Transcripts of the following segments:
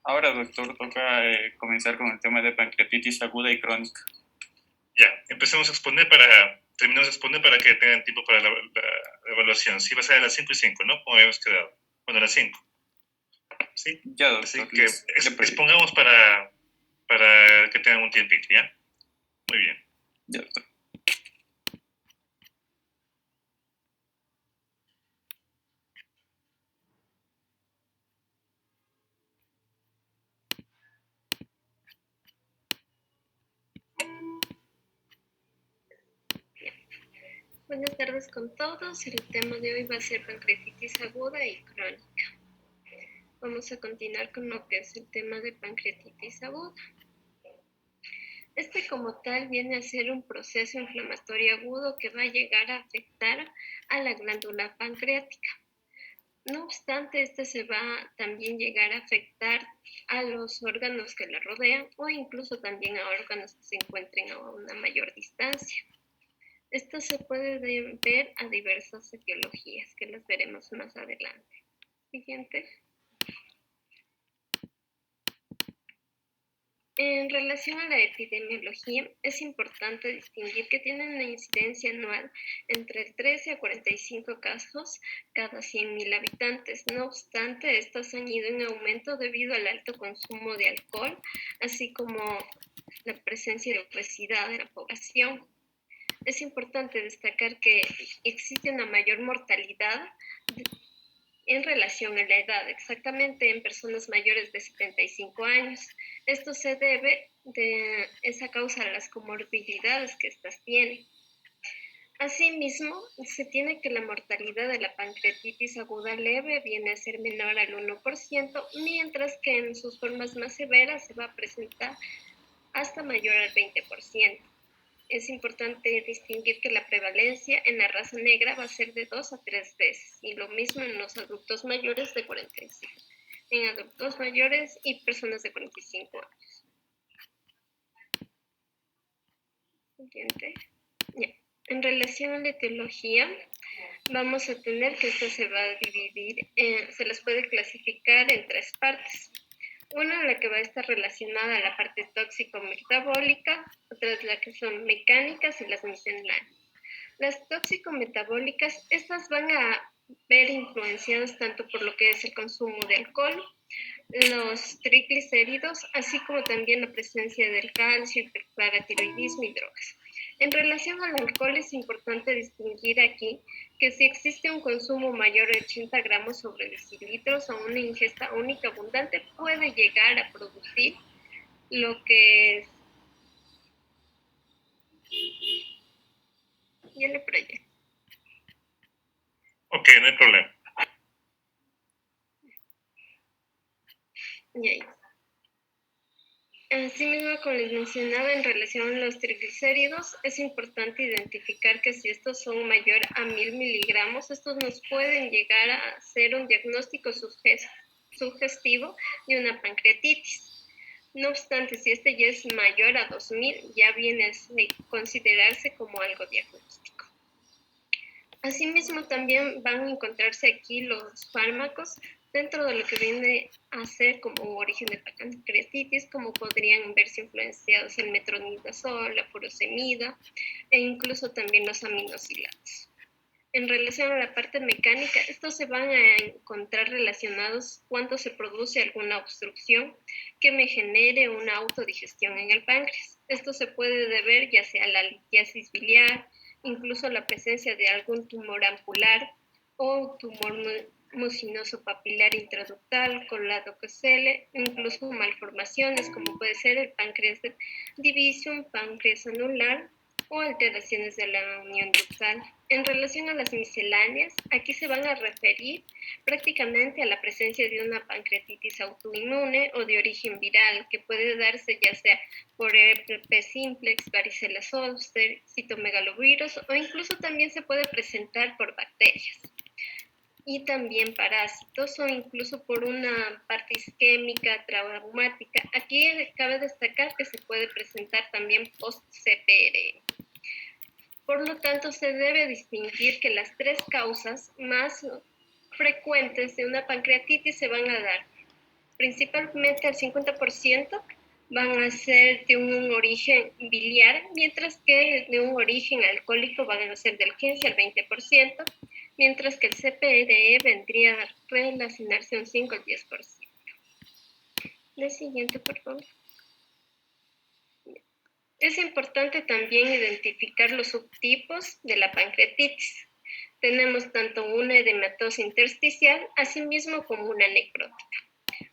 Ahora, doctor, toca comenzar con el tema de pancreatitis aguda y crónica. Ya, empecemos a exponer terminemos de exponer para que tengan tiempo para la evaluación. Sí, va a ser a las 5 y 5, ¿no? Como habíamos quedado. Bueno, a las 5. ¿Sí? Ya, doctor, Así que expongamos para que tengan un tiempito, ¿ya? Muy bien. Ya, doctor. Buenas tardes con todos. El tema de hoy va a ser pancreatitis aguda y crónica. Vamos a continuar con lo que es el tema de pancreatitis aguda. Este como tal viene a ser un proceso inflamatorio agudo que va a llegar a afectar a la glándula pancreática. No obstante, este se va también llegar a afectar a los órganos que la rodean o incluso también a órganos que se encuentren a una mayor distancia. Esto se puede ver a diversas etiologías que las veremos más adelante. Siguiente. En relación a la epidemiología, es importante distinguir que tienen una incidencia anual entre 13 a 45 casos cada 100.000 habitantes. No obstante, estos han ido en aumento debido al alto consumo de alcohol, así como la presencia de obesidad en la población. Es importante destacar que existe una mayor mortalidad en relación a la edad, exactamente en personas mayores de 75 años. Esto se debe a causa de las comorbilidades que estas tienen. Asimismo, se tiene que la mortalidad de la pancreatitis aguda leve viene a ser menor al 1%, mientras que en sus formas más severas se va a presentar hasta mayor al 20%. Es importante distinguir que la prevalencia en la raza negra va a ser de 2 a 3 veces, y lo mismo en los adultos mayores de 45, en adultos mayores y personas de 45 años. Siguiente. Ya. En relación a la etiología, vamos a tener que esto se va a dividir, se las puede clasificar en 3 partes. Una, la que va a estar relacionada a la parte tóxico-metabólica, otra es la que son mecánicas y las misceláneas. Las tóxico-metabólicas, estas van a ver influenciadas tanto por lo que es el consumo de alcohol, los triglicéridos, así como también la presencia del calcio, hiperparatiroidismo y drogas. En relación al alcohol, es importante distinguir aquí que si existe un consumo mayor de 80 gramos sobre decilitros o una ingesta única abundante, puede llegar a producir lo que es... Ya le proyecto. Ok, no hay problema. Y ahí. Asimismo, como les mencionaba, en relación a los triglicéridos, es importante identificar que si estos son mayor a 1000 miligramos, estos nos pueden llegar a hacer un diagnóstico sugestivo de una pancreatitis. No obstante, si este ya es mayor a 2000, ya viene a considerarse como algo diagnóstico. Asimismo, también van a encontrarse aquí los fármacos dentro de lo que viene a ser como un origen de pancreatitis, como podrían verse influenciados el metronidazol, la furosemida e incluso también los aminosilatos. En relación a la parte mecánica, estos se van a encontrar relacionados cuando se produce alguna obstrucción que me genere una autodigestión en el páncreas. Esto se puede deber ya sea a la litiasis biliar, incluso la presencia de algún tumor ampular o tumor mucinoso papilar intraductal, coladococele, incluso malformaciones como puede ser el páncreas de división, páncreas anular o alteraciones de la unión ductal. En relación a las misceláneas, aquí se van a referir prácticamente a la presencia de una pancreatitis autoinmune o de origen viral que puede darse ya sea por herpes simplex, varicela zoster, citomegalovirus o incluso también se puede presentar por bacterias y también parásitos o incluso por una parte isquémica, traumática. Aquí cabe destacar que se puede presentar también post-CPR. Por lo tanto, se debe distinguir que las 3 causas más frecuentes de una pancreatitis se van a dar Principalmente el 50% van a ser de un origen biliar, mientras que de un origen alcohólico van a ser del 15 al 20%, mientras que el CPDE vendría a relacionarse un 5 al 10%. El siguiente, por favor. Es importante también identificar los subtipos de la pancreatitis. Tenemos tanto una edematosa intersticial, asimismo como una necrótica.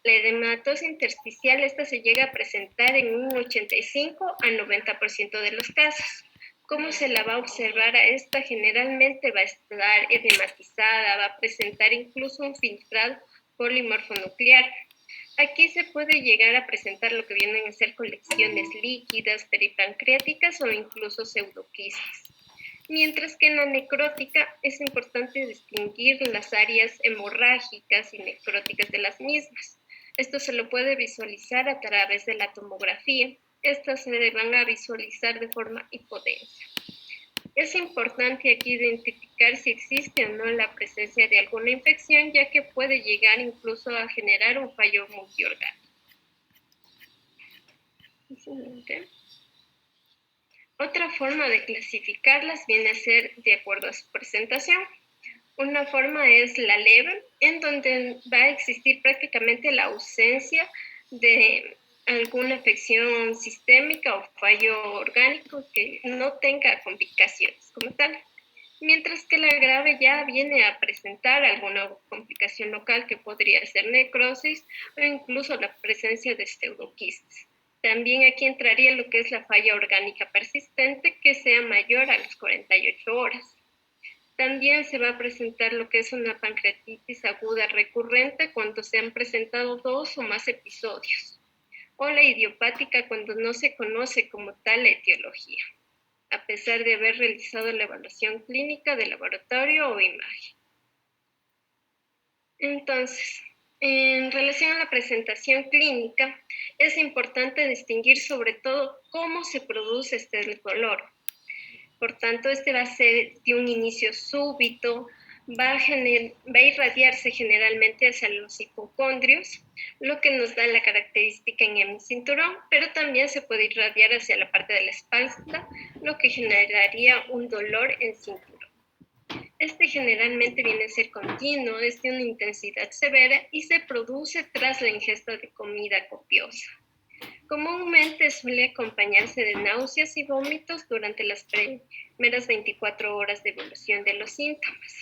La edematosa intersticial, esta se llega a presentar en un 85 al 90% de los casos. ¿Cómo se la va a observar a esta? Generalmente va a estar edematizada, va a presentar incluso un filtrado polimorfonuclear. Aquí se puede llegar a presentar lo que vienen a ser colecciones líquidas, peripancreáticas o incluso pseudoquistes. Mientras que en la necrótica es importante distinguir las áreas hemorrágicas y necróticas de las mismas. Esto se lo puede visualizar a través de la tomografía. Estas se van a visualizar de forma hipodensa. Es importante aquí identificar si existe o no la presencia de alguna infección, ya que puede llegar incluso a generar un fallo multiorgánico. Siguiente. Otra forma de clasificarlas viene a ser de acuerdo a su presentación. Una forma es la leve, en donde va a existir prácticamente la ausencia de alguna afección sistémica o fallo orgánico que no tenga complicaciones como tal. Mientras que la grave ya viene a presentar alguna complicación local que podría ser necrosis o incluso la presencia de pseudoquistes. También aquí entraría lo que es la falla orgánica persistente que sea mayor a las 48 horas. También se va a presentar lo que es una pancreatitis aguda recurrente cuando se han presentado 2 o más episodios, o la idiopática cuando no se conoce como tal la etiología, a pesar de haber realizado la evaluación clínica de laboratorio o imagen. Entonces, en relación a la presentación clínica, es importante distinguir sobre todo cómo se produce este dolor. Por tanto, este va a ser de un inicio súbito, va a irradiarse generalmente hacia los hipocondrios, lo que nos da la característica en el cinturón, pero también se puede irradiar hacia la parte de la espalda, lo que generaría un dolor en cinturón. Este generalmente viene a ser continuo, es de una intensidad severa y se produce tras la ingesta de comida copiosa. Comúnmente suele acompañarse de náuseas y vómitos durante las primeras 24 horas de evolución de los síntomas.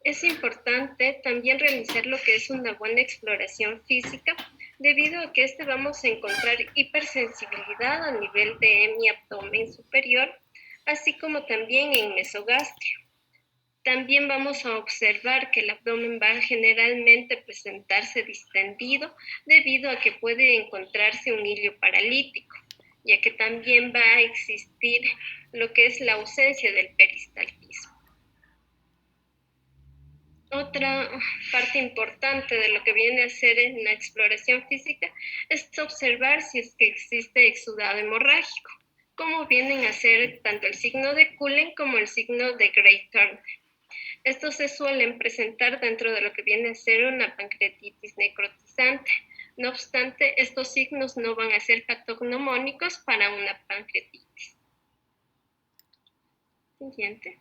Es importante también realizar lo que es una buena exploración física, debido a que vamos a encontrar hipersensibilidad a nivel de mi abdomen superior, así como también en mesogastrio. También vamos a observar que el abdomen va a generalmente presentarse distendido debido a que puede encontrarse un hilio paralítico, ya que también va a existir lo que es la ausencia del peristaltismo. Otra parte importante de lo que viene a ser en la exploración física es observar si es que existe exudado hemorrágico, como vienen a ser tanto el signo de Cullen como el signo de Gray-Turner. Estos se suelen presentar dentro de lo que viene a ser una pancreatitis necrotizante. No obstante, estos signos no van a ser patognomónicos para una pancreatitis. Siguiente.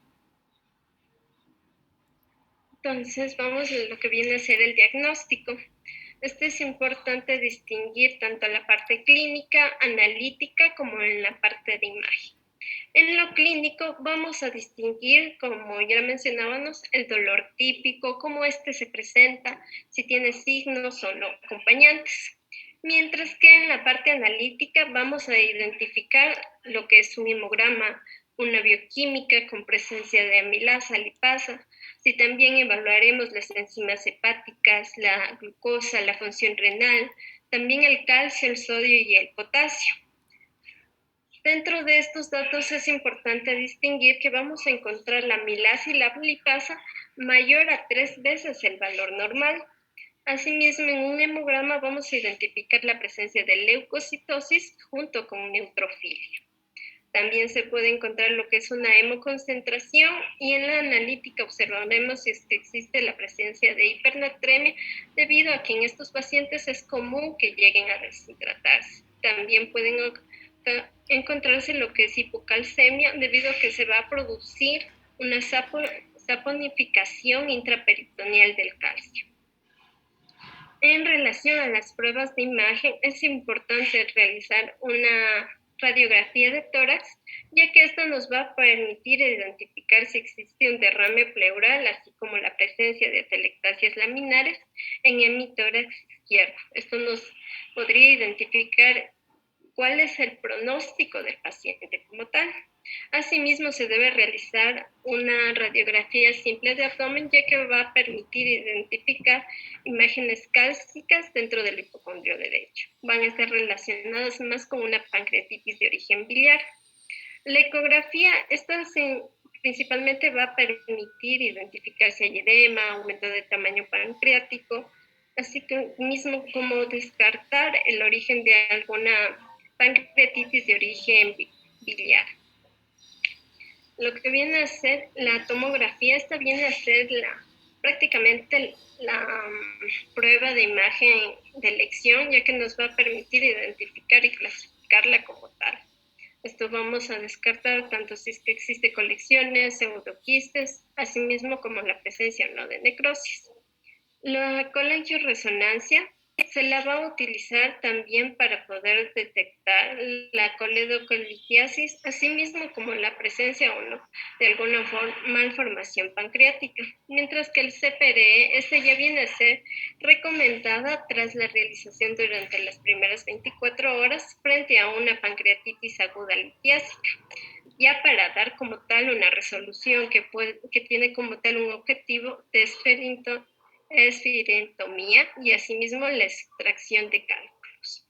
Entonces, vamos a lo que viene a ser el diagnóstico. Es importante distinguir tanto la parte clínica, analítica, como en la parte de imagen. En lo clínico vamos a distinguir, como ya mencionábamos, el dolor típico, cómo se presenta, si tiene signos o no acompañantes. Mientras que en la parte analítica vamos a identificar lo que es un hemograma, una bioquímica con presencia de amilasa, lipasa, si también evaluaremos las enzimas hepáticas, la glucosa, la función renal, también el calcio, el sodio y el potasio. Dentro de estos datos es importante distinguir que vamos a encontrar la amilasa y la lipasa mayor a 3 veces el valor normal. Asimismo, en un hemograma vamos a identificar la presencia de leucocitosis junto con neutrofilia. También se puede encontrar lo que es una hemoconcentración y en la analítica observaremos si es que existe la presencia de hipernatremia debido a que en estos pacientes es común que lleguen a deshidratarse. También pueden encontrarse lo que es hipocalcemia debido a que se va a producir una saponificación intraperitoneal del calcio. En relación a las pruebas de imagen, es importante realizar una radiografía de tórax, ya que esto nos va a permitir identificar si existe un derrame pleural, así como la presencia de atelectasias laminares en hemitórax izquierdo. Esto nos podría identificar cuál es el pronóstico del paciente como tal. Asimismo, se debe realizar una radiografía simple de abdomen, ya que va a permitir identificar imágenes cálcicas dentro del hipocondrio derecho. Van a estar relacionadas más con una pancreatitis de origen biliar. La ecografía, principalmente va a permitir identificar si hay edema, aumento de tamaño pancreático, así que mismo como descartar el origen de alguna pancreatitis de origen biliar. Lo que viene a ser la tomografía, esta viene a ser prácticamente la prueba de imagen de elección, ya que nos va a permitir identificar y clasificarla como tal. Esto vamos a descartar tanto si es que existe colecciones, pseudoquistes, así mismo como la presencia o no de necrosis. La coleoresonancia se la va a utilizar también para poder detectar la coledocolitiasis, así mismo como la presencia o no de alguna malformación pancreática, mientras que el CPRE, ya viene a ser recomendada tras la realización durante las primeras 24 horas frente a una pancreatitis aguda litiásica, ya para dar como tal una resolución que tiene como tal un objetivo de esfirentomía y asimismo la extracción de cálculos.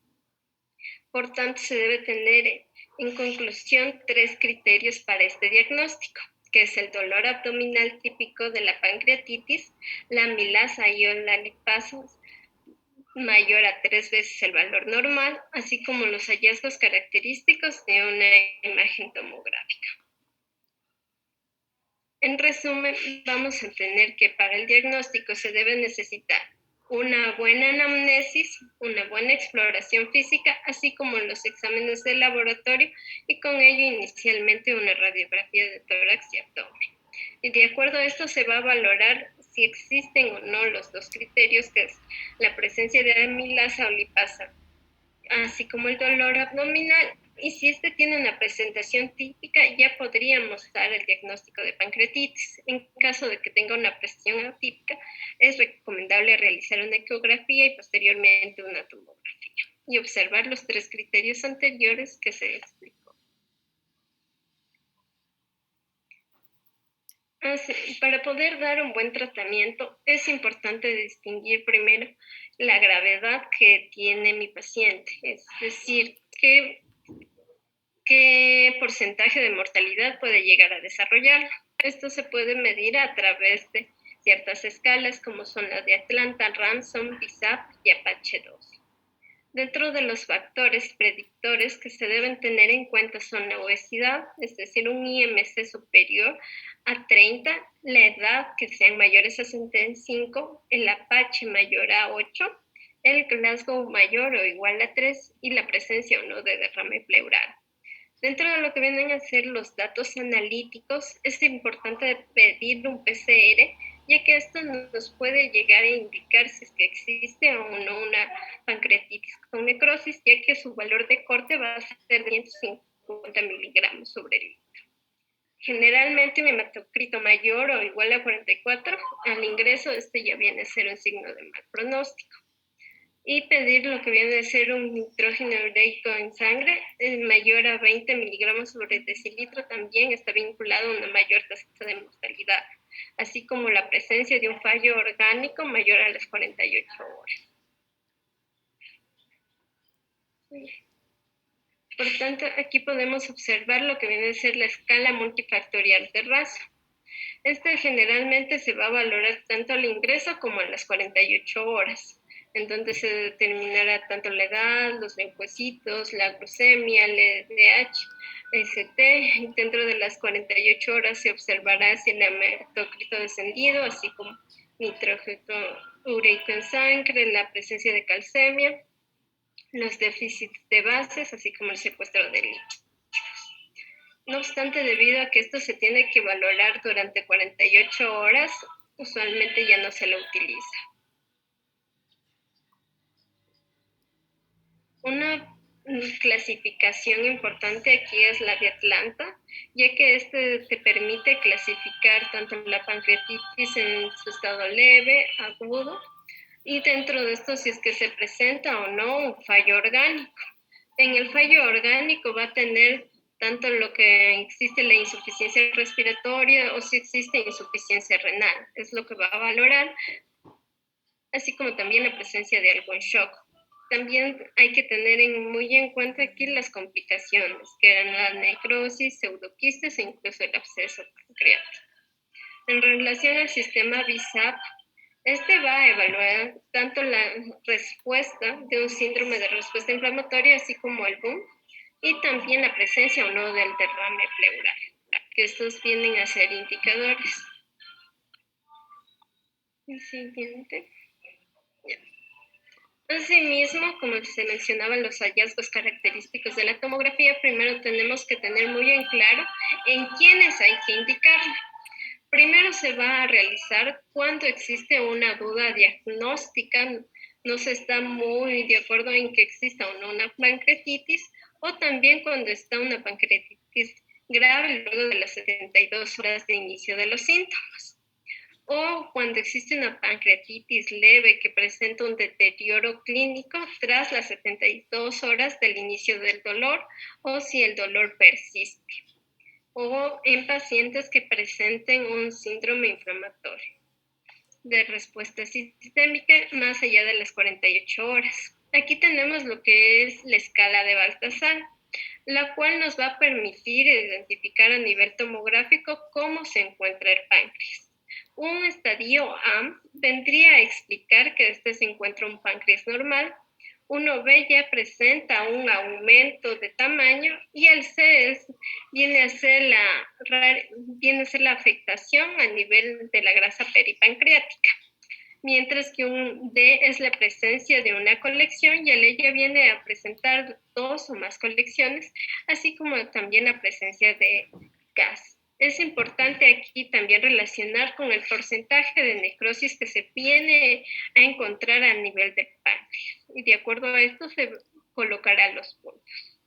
Por tanto, se debe tener en conclusión 3 criterios para este diagnóstico, que es el dolor abdominal típico de la pancreatitis, la amilasa y o la lipasa mayor a 3 veces el valor normal, así como los hallazgos característicos de una imagen tomográfica. En resumen, vamos a tener que para el diagnóstico se debe necesitar una buena anamnesis, una buena exploración física, así como los exámenes de laboratorio y con ello inicialmente una radiografía de tórax y abdomen. Y de acuerdo a esto se va a valorar si existen o no los 2 criterios, que es la presencia de amilasa o lipasa, así como el dolor abdominal. Y si este tiene una presentación típica, ya podríamos dar el diagnóstico de pancreatitis. En caso de que tenga una presentación atípica, es recomendable realizar una ecografía y posteriormente una tomografía y observar los 3 criterios anteriores que se explicó. Para poder dar un buen tratamiento, es importante distinguir primero la gravedad que tiene mi paciente, es decir, qué porcentaje de mortalidad puede llegar a desarrollar. Esto se puede medir a través de ciertas escalas como son las de Atlanta, Ransom, BISAP y Apache 2. Dentro de los factores predictores que se deben tener en cuenta son la obesidad, es decir, un IMC superior a 30, la edad, que sean mayores a 65, el Apache mayor a 8, el Glasgow mayor o igual a 3 y la presencia o no de derrame pleural. Dentro de lo que vienen a ser los datos analíticos, es importante pedir un PCR, ya que esto nos puede llegar a indicar si es que existe o no una pancreatitis con necrosis, ya que su valor de corte va a ser de 150 miligramos sobre litro. Generalmente un hematocrito mayor o igual a 44, al ingreso ya viene a ser un signo de mal pronóstico. Y pedir lo que viene a ser un nitrógeno ureico en sangre mayor a 20 miligramos sobre decilitro también está vinculado a una mayor tasa de mortalidad, así como la presencia de un fallo orgánico mayor a las 48 horas. Por tanto, aquí podemos observar lo que viene a ser la escala multifactorial de Raso. Generalmente se va a valorar tanto al ingreso como a las 48 horas. en donde se determinará tanto la edad, los leucocitos, la glucemia, el LDH, ST. Dentro de las 48 horas se observará si el hematocrit descendido, así como nitrógeno ureico en sangre, la presencia de calcemia, los déficits de bases, así como el secuestro de líquidos. No obstante, debido a que esto se tiene que valorar durante 48 horas, usualmente ya no se lo utiliza. Una clasificación importante aquí es la de Atlanta, ya que este te permite clasificar tanto la pancreatitis en su estado leve, agudo, y dentro de esto si es que se presenta o no un fallo orgánico. En el fallo orgánico va a tener tanto lo que existe la insuficiencia respiratoria o si existe insuficiencia renal, es lo que va a valorar, así como también la presencia de algún shock. También hay que tener muy en cuenta aquí las complicaciones, que eran la necrosis, pseudoquistes e incluso el absceso pancreático. En relación al sistema BISAP, este va a evaluar tanto la respuesta de un síndrome de respuesta inflamatoria, así como el boom, y también la presencia o no del derrame pleural, que estos vienen a ser indicadores. El siguiente. Asimismo, como se mencionaban los hallazgos característicos de la tomografía, primero tenemos que tener muy en claro en quiénes hay que indicarla. Primero se va a realizar cuando existe una duda diagnóstica, no se está muy de acuerdo en que exista o no una pancreatitis, o también cuando está una pancreatitis grave luego de las 72 horas de inicio de los síntomas, o cuando existe una pancreatitis leve que presenta un deterioro clínico tras las 72 horas del inicio del dolor, o si el dolor persiste, o en pacientes que presenten un síndrome inflamatorio de respuesta sistémica más allá de las 48 horas. Aquí tenemos lo que es la escala de Baltasar, la cual nos va a permitir identificar a nivel tomográfico cómo se encuentra el páncreas. Un estadio A vendría a explicar que se encuentra un páncreas normal, 1B ya presenta un aumento de tamaño y el C viene a ser la afectación a nivel de la grasa peripancreática, mientras que un D es la presencia de una colección y el E ya viene a presentar 2 o más colecciones, así como también la presencia de gas. Es importante aquí también relacionar con el porcentaje de necrosis que se viene a encontrar a nivel del páncreas. Y de acuerdo a esto se colocará los puntos.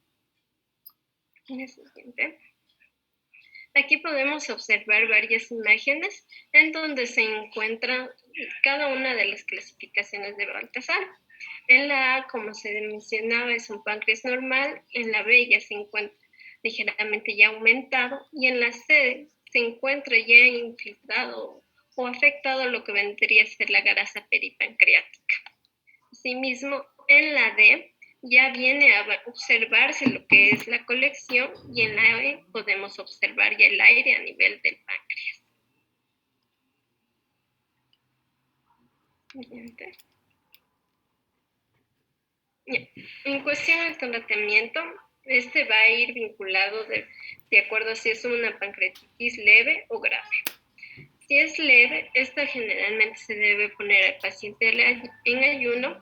Aquí podemos observar varias imágenes en donde se encuentra cada una de las clasificaciones de Baltasar. En la A, como se mencionaba, es un páncreas normal, en la B ya se encuentra ligeramente ya aumentado y en la C se encuentra ya infiltrado o afectado lo que vendría a ser la grasa peripancreática. Asimismo, en la D ya viene a observarse lo que es la colección y en la E podemos observar ya el aire a nivel del páncreas. Siguiente. En cuestión al tratamiento, este va a ir vinculado de acuerdo a si es una pancreatitis leve o grave. Si es leve, esta generalmente se debe poner al paciente en ayuno,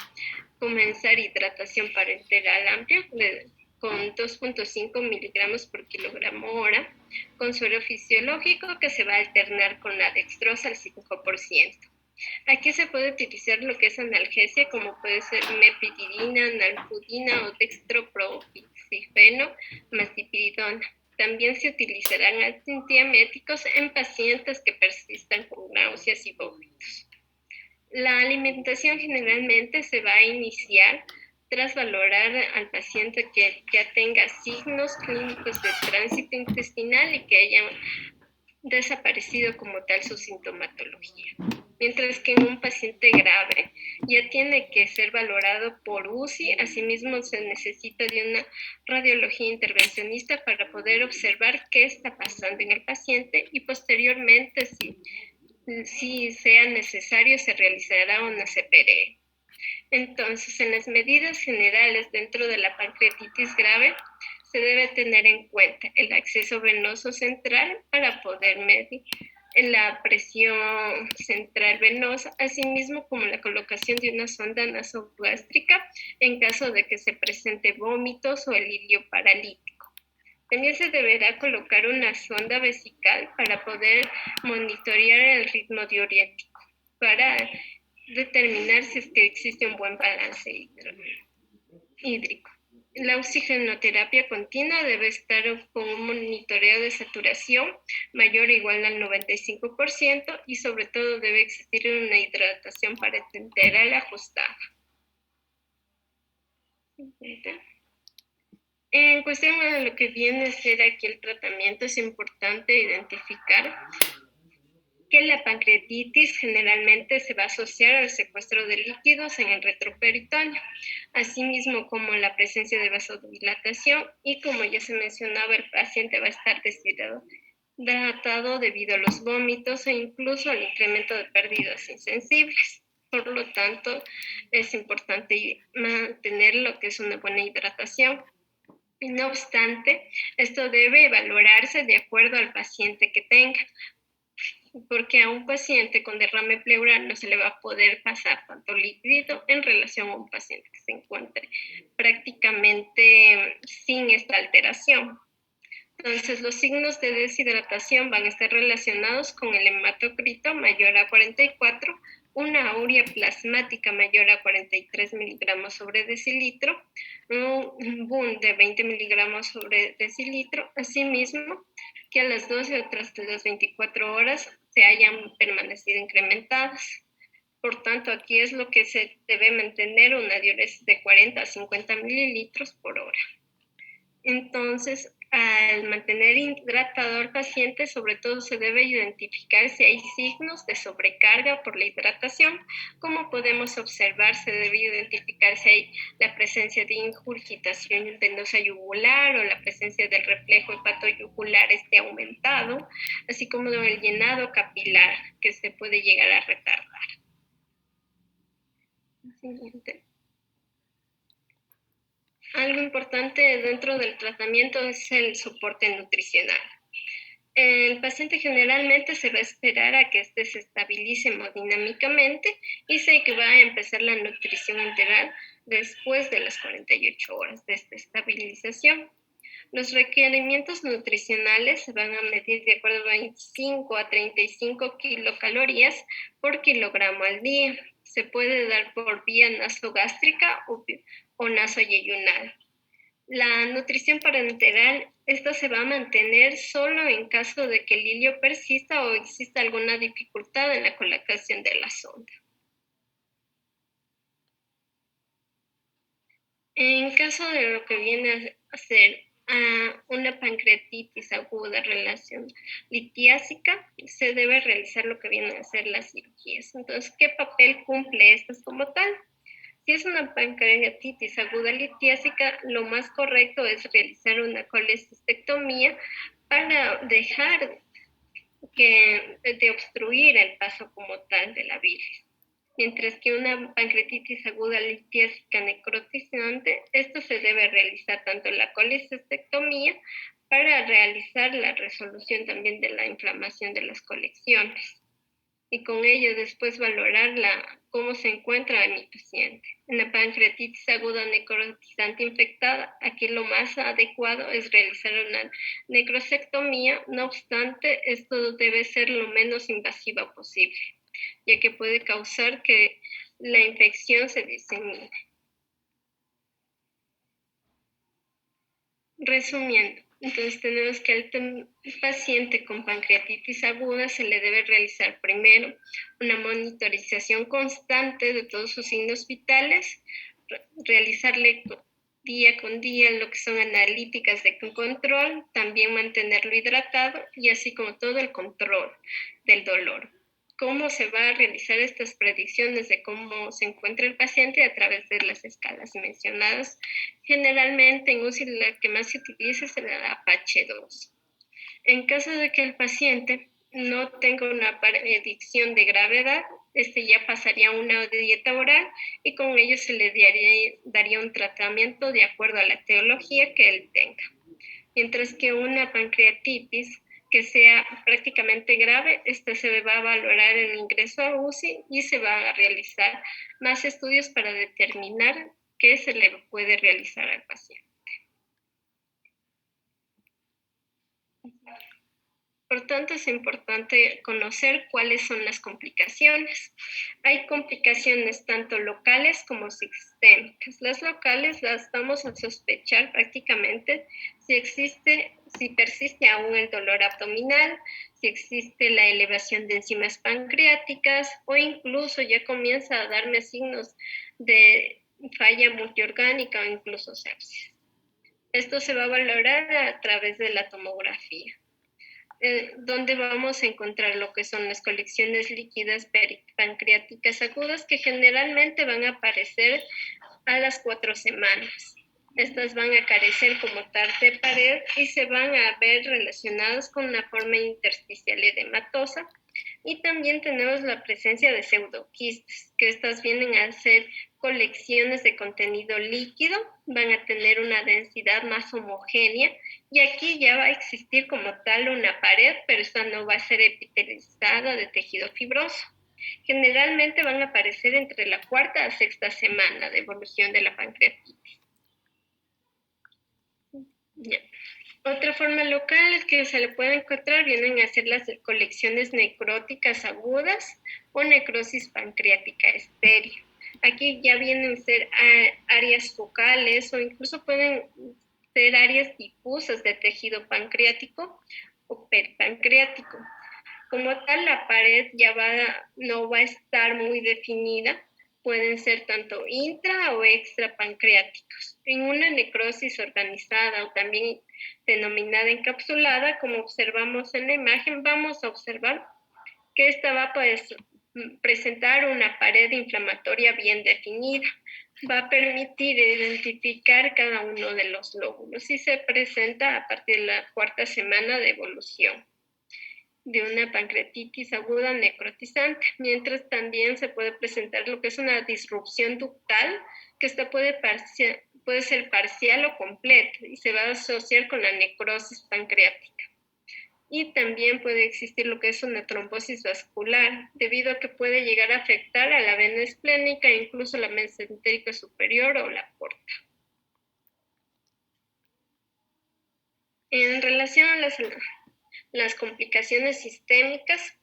comenzar hidratación parenteral amplia con 2.5 miligramos por kilogramo hora, con suero fisiológico que se va a alternar con la dextrosa al 5%. Aquí se puede utilizar lo que es analgesia, como puede ser mepridina, nalfudina o dextroprofeno más dipiridona. También se utilizarán antieméticos en pacientes que persistan con náuseas y vómitos. La alimentación generalmente se va a iniciar tras valorar al paciente que ya tenga signos clínicos de tránsito intestinal y que haya desaparecido como tal su sintomatología. Mientras que en un paciente grave ya tiene que ser valorado por UCI, asimismo se necesita de una radiología intervencionista para poder observar qué está pasando en el paciente y posteriormente, si sea necesario, se realizará una CPRE. Entonces, en las medidas generales dentro de la pancreatitis grave, se debe tener en cuenta el acceso venoso central para poder medir la presión central venosa, asimismo como la colocación de una sonda nasogástrica en caso de que se presente vómitos o el hilio paralítico. También se deberá colocar una sonda vesical para poder monitorear el ritmo diurético, para determinar si es que existe un buen balance hídrico. La oxigenoterapia continua debe estar con un monitoreo de saturación mayor o igual al 95% y sobre todo debe existir una hidratación parenteral ajustada. En cuestión a lo que viene a ser aquí el tratamiento, es importante identificar que la pancreatitis generalmente se va a asociar al secuestro de líquidos en el retroperitoneo, asimismo como la presencia de vasodilatación y como ya se mencionaba, el paciente va a estar deshidratado debido a los vómitos e incluso al incremento de pérdidas insensibles. Por lo tanto, es importante mantener lo que es una buena hidratación. No obstante, esto debe valorarse de acuerdo al paciente que tenga, porque a un paciente con derrame pleural no se le va a poder pasar tanto líquido en relación a un paciente que se encuentre prácticamente sin esta alteración. Entonces, los signos de deshidratación van a estar relacionados con el hematocrito mayor a 44, una urea plasmática mayor a 43 miligramos sobre decilitro, un BUN de 20 miligramos sobre decilitro, asimismo que a las 12 o tras de las 24 horas se hayan permanecido incrementadas. Por tanto, aquí es lo que se debe mantener una diuresis de 40 a 50 mililitros por hora. Entonces, al mantener hidratado al paciente, sobre todo se debe identificar si hay signos de sobrecarga por la hidratación. Como podemos observar, se debe identificar si hay la presencia de ingurgitación venosa yugular o la presencia del reflejo hepatoyugular esté aumentado, así como el llenado capilar que se puede llegar a retardar. Siguiente. Algo importante dentro del tratamiento es el soporte nutricional. El paciente generalmente se va a esperar a que éste se estabilice hemodinámicamente y se que va a empezar la nutrición integral después de las 48 horas de esta estabilización. Los requerimientos nutricionales se van a medir de acuerdo a 25 a 35 kilocalorías por kilogramo al día. Se puede dar por vía nasogástrica o nasoyeyunal. La nutrición parenteral, esta se va a mantener solo en caso de que el hilio persista o exista alguna dificultad en la colocación de la sonda. En caso de lo que viene a ser una pancreatitis aguda relación litiásica, se debe realizar lo que viene a ser las cirugías. Entonces, ¿qué papel cumple estas como tal? Si es una pancreatitis aguda litiásica, lo más correcto es realizar una colecistectomía para dejar de obstruir el paso como tal de la bilis. Mientras que una pancreatitis aguda litiásica necrotizante, esto se debe realizar tanto la colecistectomía para realizar la resolución también de la inflamación de las colecciones y con ello después valorar cómo se encuentra mi paciente. En la pancreatitis aguda necrotizante infectada, aquí lo más adecuado es realizar una necrosectomía, no obstante, esto debe ser lo menos invasiva posible, ya que puede causar que la infección se disemine. Resumiendo, entonces tenemos que al paciente con pancreatitis aguda se le debe realizar primero una monitorización constante de todos sus signos vitales, realizarle día con día lo que son analíticas de control, también mantenerlo hidratado y así como todo el control del dolor. ¿Cómo se va a realizar estas predicciones de cómo se encuentra el paciente? A través de las escalas mencionadas. Generalmente en UCI la que más se utiliza es la Apache 2. En caso de que el paciente no tenga una predicción de gravedad, ya pasaría a una dieta oral y con ello se le daría un tratamiento de acuerdo a la etiología que él tenga. Mientras que una pancreatitis que sea prácticamente grave, se va a valorar el ingreso a UCI y se va a realizar más estudios para determinar qué se le puede realizar al paciente. Por tanto, es importante conocer cuáles son las complicaciones. Hay complicaciones tanto locales como sistémicas. Las locales las vamos a sospechar prácticamente si persiste aún el dolor abdominal, si existe la elevación de enzimas pancreáticas o incluso ya comienza a darme signos de falla multiorgánica o incluso sepsis. Esto se va a valorar a través de la tomografía. Donde vamos a encontrar lo que son las colecciones líquidas pancreáticas agudas que generalmente van a aparecer a las 4 semanas. Estas van a carecer como tal de pared y se van a ver relacionadas con una forma intersticial edematosa. Y también tenemos la presencia de pseudoquistes, que estas vienen a ser colecciones de contenido líquido, van a tener una densidad más homogénea y aquí ya va a existir como tal una pared, pero esta no va a ser epitelizada de tejido fibroso. Generalmente van a aparecer entre la 4ª a 6ª semana de evolución de la pancreatitis. Ya. Otra forma local que se le puede encontrar vienen a ser las colecciones necróticas agudas o necrosis pancreática estéril. Aquí ya vienen a ser áreas focales o incluso pueden ser áreas difusas de tejido pancreático o peripancreático. Como tal, la pared ya no va a estar muy definida, pueden ser tanto intra o extra pancreáticos. En una necrosis organizada o también denominada encapsulada, como observamos en la imagen, vamos a observar que esta va a presentar una pared inflamatoria bien definida. Va a permitir identificar cada uno de los lóbulos y se presenta a partir de la 4ª semana de evolución de una pancreatitis aguda necrotizante, mientras también se puede presentar lo que es una disrupción ductal, que esta puede ser parcial o completa y se va a asociar con la necrosis pancreática. Y también puede existir lo que es una trombosis vascular, debido a que puede llegar a afectar a la vena esplénica e incluso la mesentérica superior o la porta. En relación a las complicaciones sistémicas,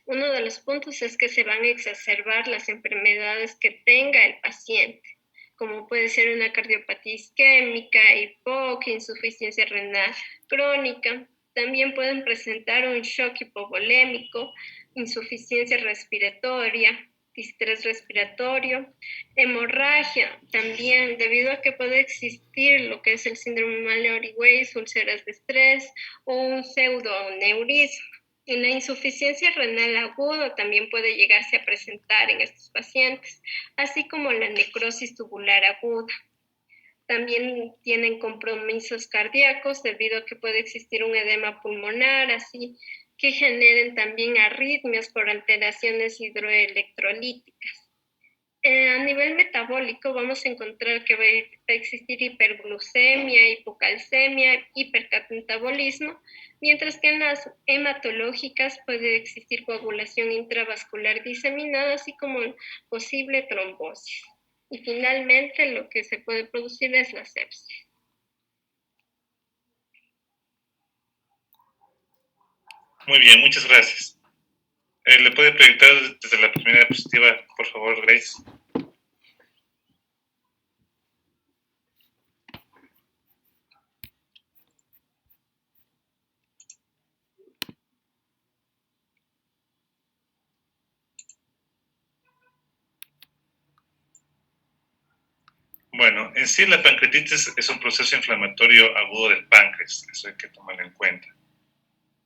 uno de los puntos es que se van a exacerbar las enfermedades que tenga el paciente, como puede ser una cardiopatía isquémica, EPOC, insuficiencia renal crónica. También pueden presentar un shock hipovolémico, insuficiencia respiratoria, distrés respiratorio, hemorragia también, debido a que puede existir lo que es el síndrome Mallory-Weiss, úlceras de estrés o un pseudoneurisma. En la insuficiencia renal aguda también puede llegarse a presentar en estos pacientes, así como la necrosis tubular aguda. También tienen compromisos cardíacos debido a que puede existir un edema pulmonar, así que generen también arritmias por alteraciones hidroelectrolíticas. A nivel metabólico vamos a encontrar que va a existir hiperglucemia, hipocalcemia, hipercatabolismo, mientras que en las hematológicas puede existir coagulación intravascular diseminada, así como posible trombosis. Y finalmente lo que se puede producir es la sepsis. Muy bien, muchas gracias. ¿Le puede proyectar desde la primera diapositiva, por favor, Grace? Bueno, en sí la pancreatitis es un proceso inflamatorio agudo del páncreas, eso hay que tomarlo en cuenta.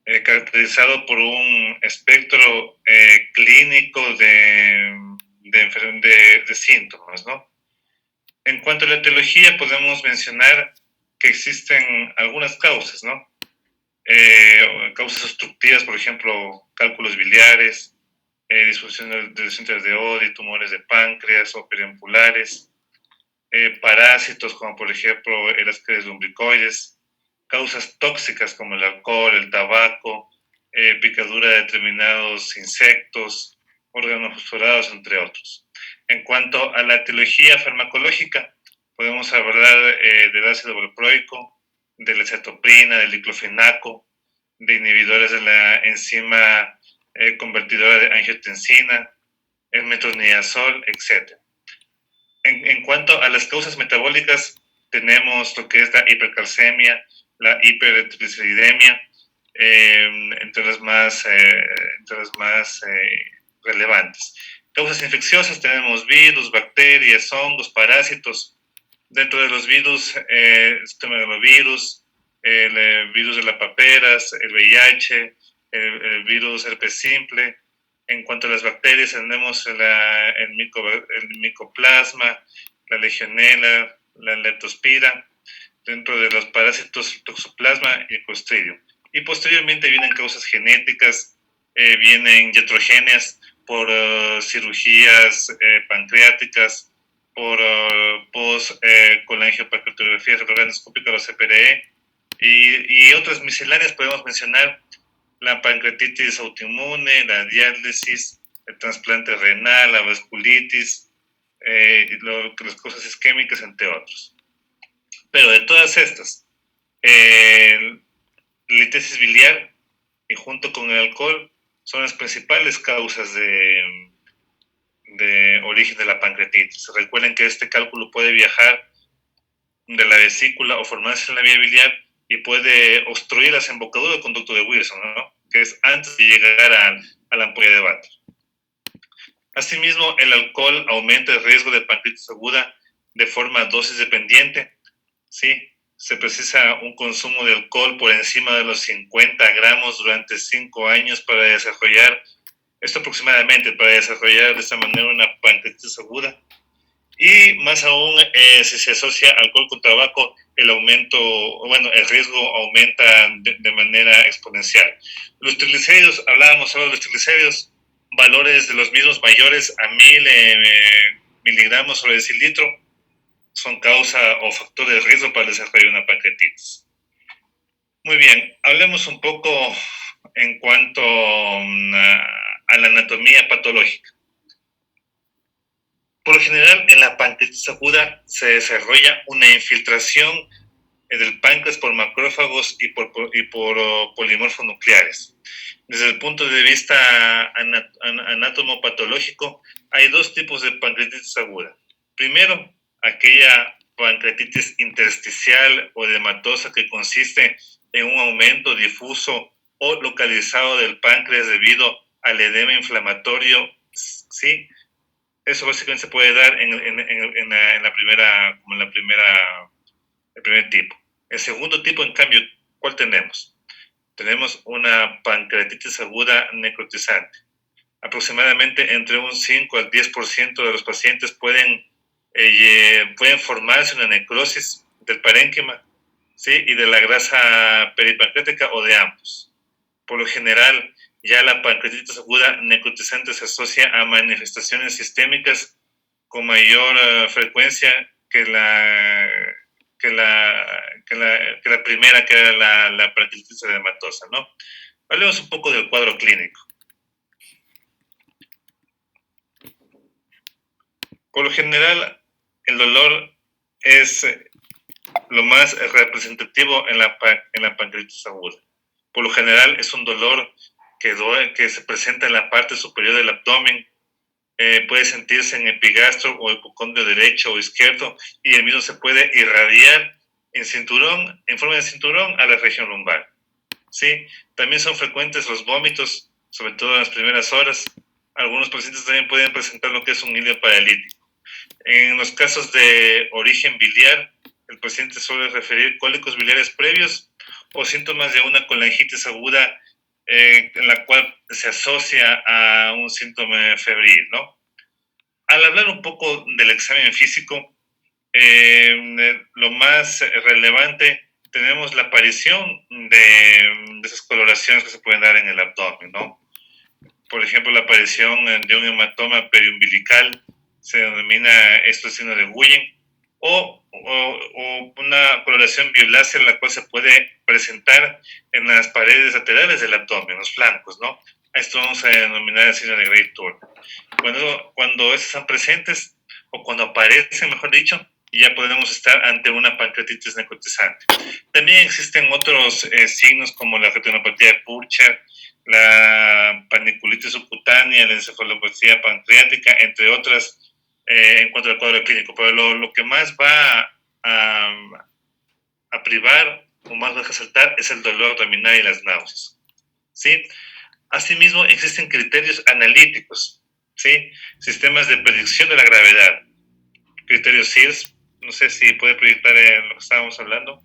Caracterizado por un espectro clínico de síntomas, ¿no? En cuanto a la etiología, podemos mencionar que existen algunas causas, ¿no? Causas obstructivas, por ejemplo, cálculos biliares, disfunción de centros de Oddi, tumores de páncreas o periampulares, parásitos como por ejemplo el Ascaris lumbricoides, causas tóxicas como el alcohol, el tabaco, picadura de determinados insectos, órganos fosforados, entre otros. En cuanto a la etiología farmacológica, podemos hablar del ácido valproico, de la cetoprina, del diclofenaco, de inhibidores de la enzima convertidora de angiotensina, el metronidazol, etc. En cuanto a las causas metabólicas, tenemos lo que es la hipercalcemia, la hipertrigliceridemia, entre las más relevantes. Causas infecciosas tenemos virus, bacterias, hongos, parásitos. Dentro de los virus, citomegalovirus, el virus de las paperas, el VIH, el virus herpes simple. En cuanto a las bacterias, tenemos el micoplasma, la legionela, la leptospira. Dentro de los parásitos, el toxoplasma y el clostridium. Y posteriormente vienen causas genéticas, vienen iatrogenias por cirugías pancreáticas, por con la angiopancreatografía retrogrado-endoscópica, los CPRE, y otras misceláneas. Podemos mencionar la pancreatitis autoinmune, la diálisis, el trasplante renal, la vasculitis, las cosas isquémicas, entre otros. Pero de todas estas, la litiasis biliar y junto con el alcohol son las principales causas de origen de la pancreatitis. Recuerden que este cálculo puede viajar de la vesícula o formarse en la vía biliar y puede obstruir la desembocadura del conducto de Wilson, ¿no? Que es antes de llegar a la ampolla de Vater. Asimismo, el alcohol aumenta el riesgo de pancreatitis aguda de forma dosis dependiente. Sí, se precisa un consumo de alcohol por encima de los 50 gramos durante 5 años para desarrollar, esto aproximadamente, para desarrollar de esta manera una pancreatitis aguda. Y más aún, si se asocia alcohol con tabaco, el riesgo aumenta de manera exponencial. Los triglicéridos, hablábamos ahora de los triglicéridos, valores de los mismos mayores a 1000 miligramos sobre decilitro, son causa o factor de riesgo para el desarrollo de una pancreatitis. Muy bien, hablemos un poco en cuanto a la anatomía patológica. Por lo general, en la pancreatitis aguda se desarrolla una infiltración del páncreas por macrófagos y por polimorfos nucleares. Desde el punto de vista anatomopatológico, hay dos tipos de pancreatitis aguda. Primero, aquella pancreatitis intersticial o edematosa que consiste en un aumento difuso o localizado del páncreas debido al edema inflamatorio, ¿sí? Eso básicamente se puede dar el primer tipo. El segundo tipo, en cambio, ¿cuál tenemos? Tenemos una pancreatitis aguda necrotizante. Aproximadamente entre un 5 al 10% de los pacientes pueden formarse una necrosis del parénquima, ¿sí? Y de la grasa peripancreática o de ambos. Por lo general, ya la pancreatitis aguda necrotizante se asocia a manifestaciones sistémicas con mayor frecuencia que la primera, que era la pancreatitis edematosa, ¿no? Hablemos un poco del cuadro clínico. Por lo general, el dolor es lo más representativo en la pancreatitis aguda. Por lo general, es un dolor que se presenta en la parte superior del abdomen. Puede sentirse en epigastro o hipocondrio derecho o izquierdo, y el mismo se puede irradiar en forma de cinturón a la región lumbar. ¿Sí? También son frecuentes los vómitos, sobre todo en las primeras horas. Algunos pacientes también pueden presentar lo que es un hilo paralítico. En los casos de origen biliar, el paciente suele referir cólicos biliares previos o síntomas de una colangitis aguda, en la cual se asocia a un síntoma febril, ¿no? Al hablar un poco del examen físico, lo más relevante, tenemos la aparición de esas coloraciones que se pueden dar en el abdomen, ¿no? por ejemplo, la aparición de un hematoma periumbilical, se denomina esto el signo de Guyen, o una coloración violácea, la cual se puede presentar en las paredes laterales del abdomen, en los flancos, ¿no? A esto vamos a denominar el signo de Grey-Turner. Cuando estos están presentes, o cuando aparecen, mejor dicho, ya podemos estar ante una pancreatitis necrotizante. También existen otros signos como la retinopatía de Purcher, la paniculitis subcutánea, la encefalopatía pancreática, entre otras, en cuanto al cuadro clínico. Pero lo que más va a privar o más va a resaltar es el dolor abdominal y las náuseas, ¿sí? Asimismo, existen criterios analíticos, ¿sí? Sistemas de predicción de la gravedad. Criterios SIRS, no sé si puede proyectar en lo que estábamos hablando.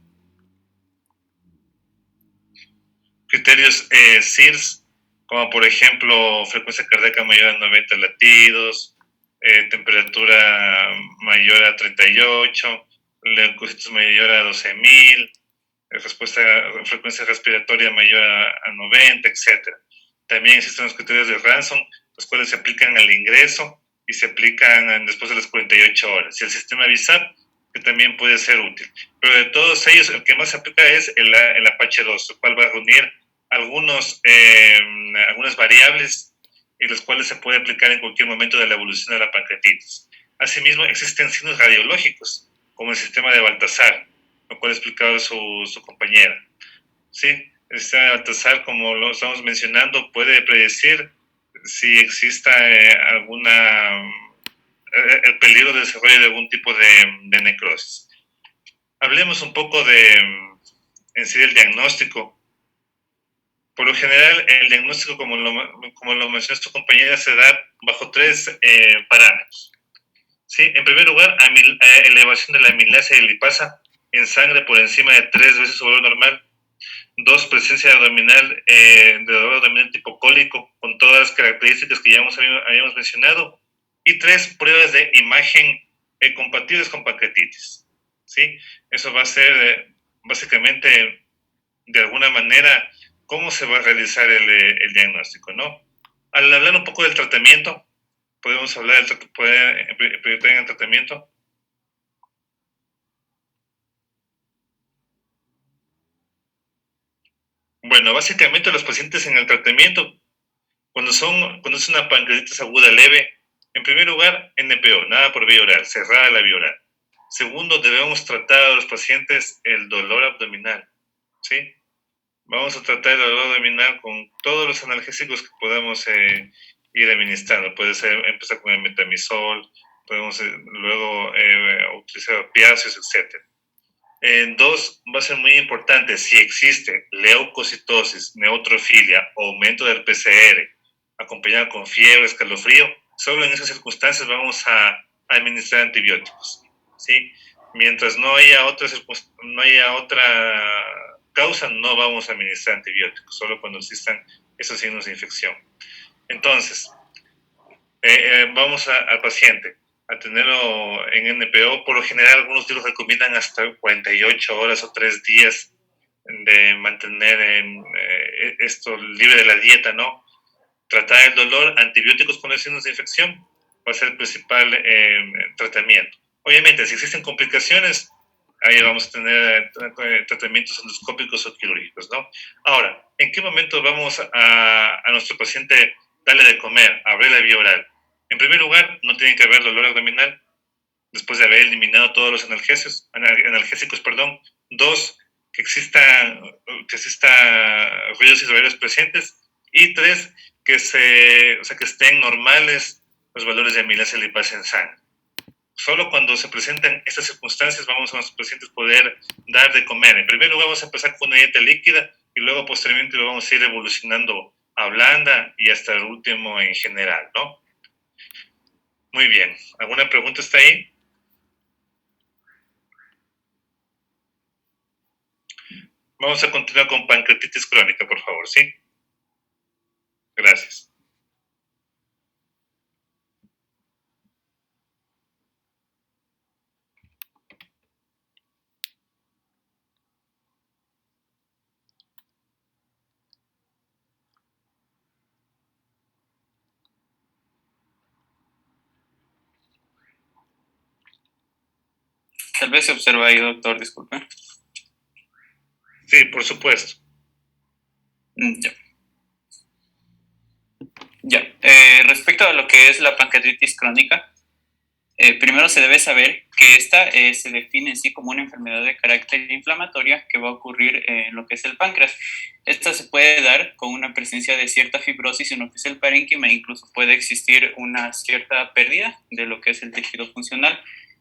Criterios SIRS, como por ejemplo frecuencia cardíaca mayor a 90 latidos, temperatura mayor a 38, leucocitos mayor a 12.000, frecuencia respiratoria mayor a 90, etc. También existen los criterios de Ransom, los cuales se aplican al ingreso y se aplican después de las 48 horas. Y el sistema VISAP, que también puede ser útil. Pero de todos ellos, el que más se aplica es el Apache 2, el cual va a reunir algunas variables y los cuales se puede aplicar en cualquier momento de la evolución de la pancreatitis. Asimismo, existen signos radiológicos, como el sistema de Baltasar, lo cual explicaba su compañera. ¿Sí? El sistema de Baltasar, como lo estamos mencionando, puede predecir si exista el peligro de desarrollo de algún tipo de necrosis. Hablemos un poco en sí del diagnóstico. Por lo general, el diagnóstico, como lo mencionó tu compañera, se da bajo tres parámetros. ¿Sí? En primer lugar, elevación de la amilasa y lipasa en sangre por encima de 3 veces su valor normal. 2, presencia abdominal, de dolor abdominal tipo cólico, con todas las características que ya habíamos mencionado. Y 3, pruebas de imagen compatibles con pancreatitis. ¿Sí? Eso va a ser básicamente, de alguna manera, cómo se va a realizar el diagnóstico, ¿no? Al hablar un poco del tratamiento, podemos hablar proyectar en el tratamiento. Bueno, básicamente los pacientes en el tratamiento, cuando es una pancreatitis aguda leve, en primer lugar, NPO, nada por vía oral, cerrada la vía oral. Segundo, debemos tratar a los pacientes el dolor abdominal, ¿sí? Vamos a tratar el dolor abdominal con todos los analgésicos que podamos ir administrando. Puede ser empezar con el metamizol, podemos luego utilizar opiáceos, etc. 2, va a ser muy importante, si existe leucocitosis, neutrofilia o aumento del PCR, acompañado con fiebre, escalofrío, solo en esas circunstancias vamos a administrar antibióticos, ¿sí? Mientras no haya otra causa, no vamos a administrar antibióticos, solo cuando existan esos signos de infección. Entonces, vamos al paciente a tenerlo en NPO. Por lo general, algunos libros recomiendan hasta 48 horas o 3 días de mantener esto libre de la dieta, ¿no? Tratar el dolor, antibióticos con los signos de infección va a ser el principal tratamiento. Obviamente, si existen complicaciones, ahí vamos a tener tratamientos endoscópicos o quirúrgicos, ¿no? Ahora, ¿en qué momento vamos a nuestro paciente darle de comer, abrir la vía oral? En primer lugar, no tiene que haber dolor abdominal después de haber eliminado todos los analgésicos. 2, que exista ruidos irregulares presentes. Y 3, que estén normales los valores de amilasa y lipasa en sangre. Solo cuando se presentan estas circunstancias vamos a nuestros pacientes poder dar de comer. En primer lugar vamos a empezar con una dieta líquida y luego posteriormente lo vamos a ir evolucionando a blanda y hasta el último en general, ¿no? Muy bien. ¿Alguna pregunta está ahí? Vamos a continuar con pancreatitis crónica, por favor, ¿sí? Gracias. Tal vez se observa ahí, doctor, disculpe. Sí, por supuesto. Ya. Ya. Respecto a lo que es la pancreatitis crónica, primero se debe saber que esta se define en sí como una enfermedad de carácter inflamatoria que va a ocurrir en lo que es el páncreas. Esta se puede dar con una presencia de cierta fibrosis en lo que es el parénquima, e incluso puede existir una cierta pérdida de lo que es el tejido funcional.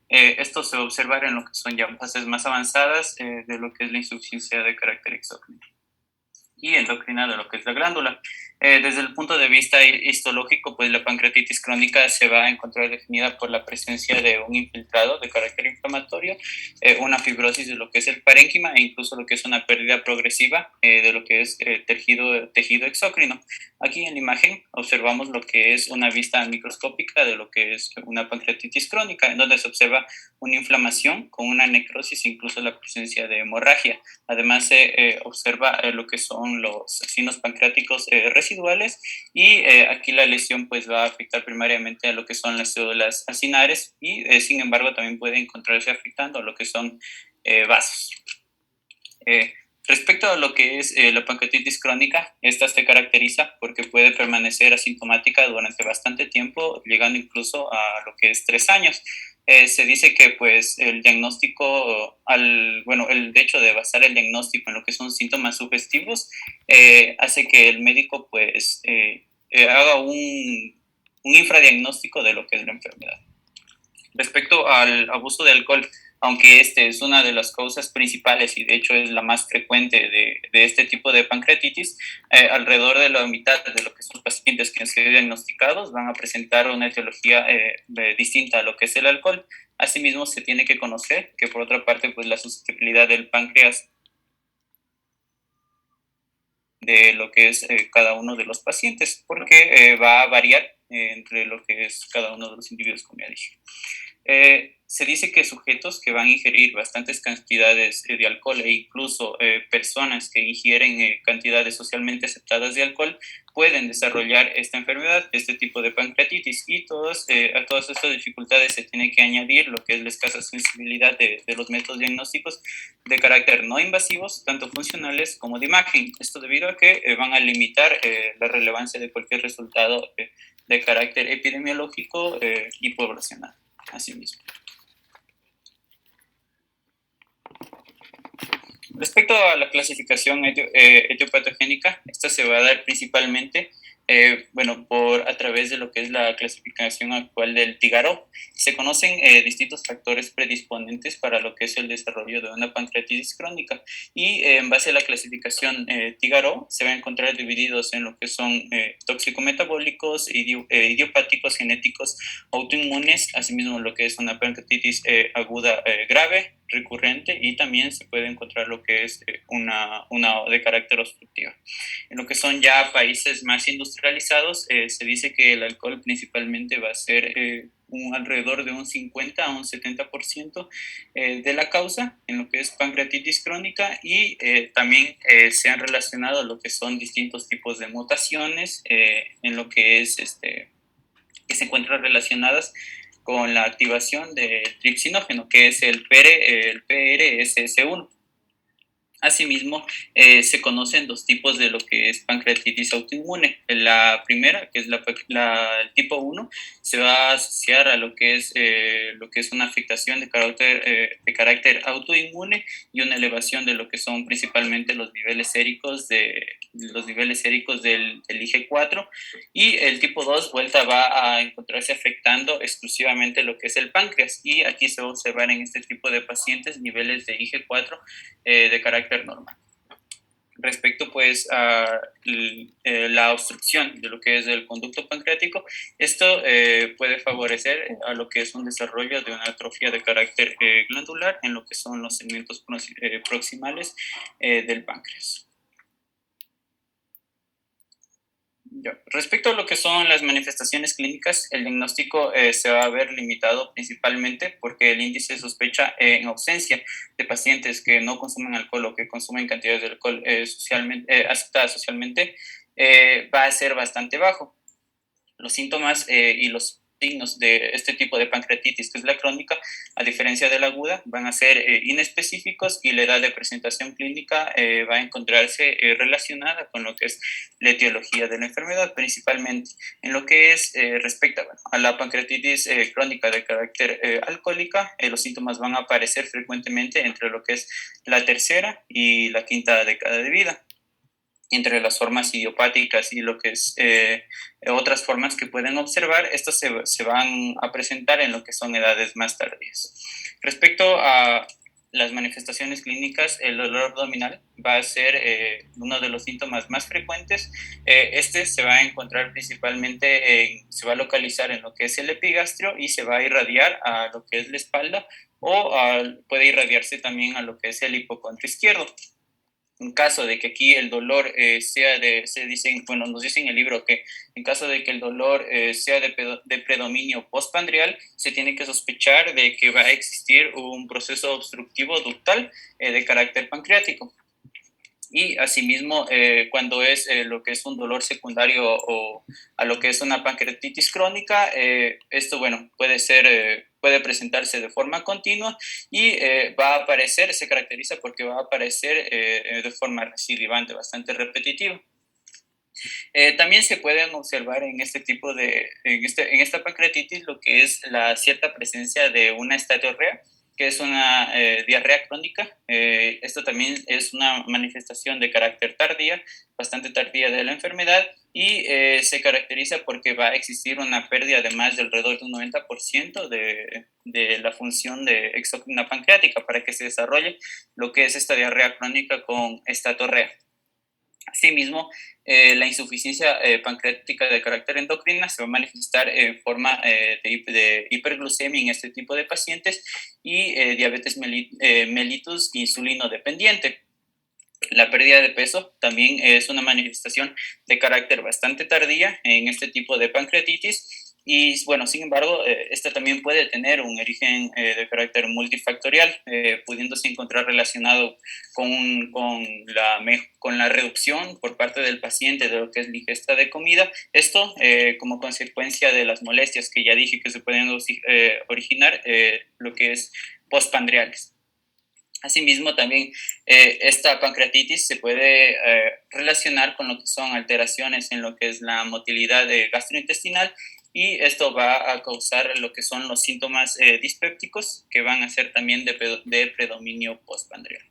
Esto se va a observar en lo que son ya fases más avanzadas de lo que es la insuficiencia de carácter exócrino y endocrina de lo que es la glándula. Desde el punto de vista histológico, pues la pancreatitis crónica se va a encontrar definida por la presencia de un infiltrado de carácter inflamatorio, una fibrosis de lo que es el parénquima e incluso lo que es una pérdida progresiva de lo que es tejido exócrino. Aquí en la imagen observamos lo que es una vista microscópica de lo que es una pancreatitis crónica, en donde se observa una inflamación con una necrosis e incluso la presencia de hemorragia. Además se observa lo que son los signos pancreáticos residuales y aquí la lesión pues va a afectar primariamente a lo que son las células acinares y sin embargo también puede encontrarse afectando a lo que son vasos. Respecto a lo que es la pancreatitis crónica, esta se caracteriza porque puede permanecer asintomática durante bastante tiempo, llegando incluso a lo que es 3 años. Se dice que pues el diagnóstico, el hecho de basar el diagnóstico en lo que son síntomas sugestivos, hace que el médico pues haga un infradiagnóstico de lo que es la enfermedad. Respecto al abuso de alcohol, aunque este es una de las causas principales y de hecho es la más frecuente de este tipo de pancreatitis, alrededor de la mitad de lo que son pacientes que han sido diagnosticados van a presentar una etiología distinta a lo que es el alcohol. Asimismo, se tiene que conocer que por otra parte, pues la susceptibilidad del páncreas de lo que es cada uno de los pacientes, porque va a variar entre lo que es cada uno de los individuos, como ya dije. Se dice que sujetos que van a ingerir bastantes cantidades de alcohol e incluso personas que ingieren cantidades socialmente aceptadas de alcohol pueden desarrollar esta enfermedad, este tipo de pancreatitis, y a todas estas dificultades se tiene que añadir lo que es la escasa sensibilidad de los métodos diagnósticos de carácter no invasivos, tanto funcionales como de imagen. Esto debido a que van a limitar la relevancia de cualquier resultado de carácter epidemiológico y poblacional. Asimismo. Respecto a la clasificación etiopatogénica, esta se va a dar principalmente a través de lo que es la clasificación actual del TIGARO. Se conocen distintos factores predisponentes para lo que es el desarrollo de una pancreatitis crónica y en base a la clasificación TIGARO se va a encontrar divididos en lo que son tóxico-metabólicos, idiopáticos, genéticos, autoinmunes, asimismo lo que es una pancreatitis aguda grave, recurrente, y también se puede encontrar lo que es una de carácter obstructivo. En lo que son ya países más industrializados, se dice que el alcohol principalmente va a ser alrededor de un 50 a un 70% de la causa en lo que es pancreatitis crónica, y también se han relacionado lo que son distintos tipos de mutaciones en lo que es que se encuentran relacionadas con la activación del tripsinógeno, que es el PRSS1. Asimismo, se conocen dos tipos de lo que es pancreatitis autoinmune. La primera, que es el tipo 1, se va a asociar a lo que es una afectación de carácter autoinmune y una elevación de lo que son principalmente los niveles séricos del IG4. Y el tipo 2, vuelta, va a encontrarse afectando exclusivamente lo que es el páncreas. Y aquí se va a observar en este tipo de pacientes niveles de IG4 de carácter normal. Respecto pues a la obstrucción de lo que es el conducto pancreático, esto puede favorecer a lo que es un desarrollo de una atrofia de carácter glandular en lo que son los segmentos proximales del páncreas. Respecto a lo que son las manifestaciones clínicas, el diagnóstico se va a ver limitado principalmente porque el índice de sospecha en ausencia de pacientes que no consumen alcohol o que consumen cantidades de alcohol aceptadas socialmente va a ser bastante bajo. Los síntomas y los signos de este tipo de pancreatitis, que es la crónica, a diferencia de la aguda, van a ser inespecíficos y la edad de presentación clínica va a encontrarse relacionada con lo que es la etiología de la enfermedad, principalmente en lo que es respecto a la pancreatitis crónica de carácter alcohólica. Los síntomas van a aparecer frecuentemente entre lo que es la tercera y la quinta década de vida. Entre las formas idiopáticas y lo que es otras formas que pueden observar, estas se van a presentar en lo que son edades más tardías. Respecto a las manifestaciones clínicas, el dolor abdominal va a ser uno de los síntomas más frecuentes. Este se va a encontrar principalmente, se va a localizar en lo que es el epigastrio y se va a irradiar a lo que es la espalda o puede irradiarse también a lo que es el hipocondrio izquierdo. En caso de que aquí el dolor nos dice en el libro que en caso de que el dolor sea de predominio postpandrial, se tiene que sospechar de que va a existir un proceso obstructivo ductal de carácter pancreático. Y asimismo, cuando es lo que es un dolor secundario o a lo que es una pancreatitis crónica, esto, puede presentarse de forma continua y va a aparecer, se caracteriza porque va a aparecer de forma recidivante, bastante repetitiva. También se pueden observar en esta pancreatitis lo que es la cierta presencia de una estatiorrea, que es una diarrea crónica. Esto también es una manifestación de carácter tardía, bastante tardía de la enfermedad, y se caracteriza porque va a existir una pérdida de más de alrededor de un 90% de la función exócrina pancreática para que se desarrolle lo que es esta diarrea crónica con estatorrea. Asimismo, la insuficiencia pancreática de carácter endocrina se va a manifestar en forma de hiperglucemia en este tipo de pacientes y diabetes mellitus insulino dependiente. La pérdida de peso también es una manifestación de carácter bastante tardía en este tipo de pancreatitis. Y bueno, sin embargo, esta también puede tener un origen de carácter multifactorial, pudiéndose encontrar relacionado con la reducción por parte del paciente de lo que es la ingesta de comida. Esto como consecuencia de las molestias que ya dije que se pueden originar, lo que es postpandriales. Asimismo, también esta pancreatitis se puede relacionar con lo que son alteraciones en lo que es la motilidad gastrointestinal, y esto va a causar lo que son los síntomas dispépticos, que van a ser también de predominio postpandrial.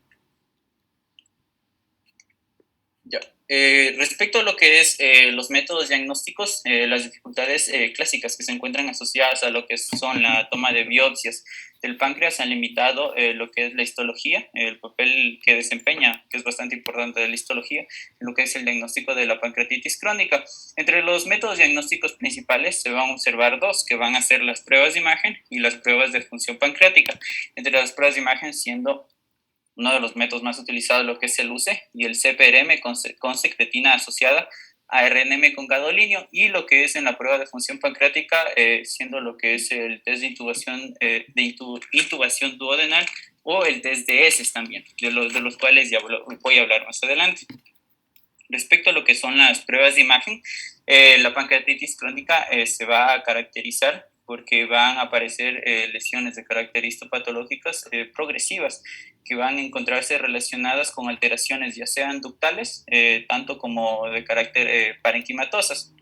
Ya. Respecto a lo que es los métodos diagnósticos, las dificultades clásicas que se encuentran asociadas a lo que son la toma de biopsias del páncreas han limitado lo que es la histología, el papel que desempeña, que es bastante importante de la histología, en lo que es el diagnóstico de la pancreatitis crónica. Entre los métodos diagnósticos principales se van a observar dos, que van a ser las pruebas de imagen y las pruebas de función pancreática. Entre las pruebas de imagen siendo uno de los métodos más utilizados lo que es el UC y el CPRM con secretina asociada, ARNM con gadolinio, y lo que es en la prueba de función pancreática, siendo lo que es el test de intubación duodenal o el test de heces también, de los cuales ya voy a hablar más adelante. Respecto a lo que son las pruebas de imagen, la pancreatitis crónica se va a caracterizar porque van a aparecer lesiones de carácter histopatológicas progresivas, que van a encontrarse relacionadas con alteraciones ya sean ductales, tanto como de carácter parenquimatosas.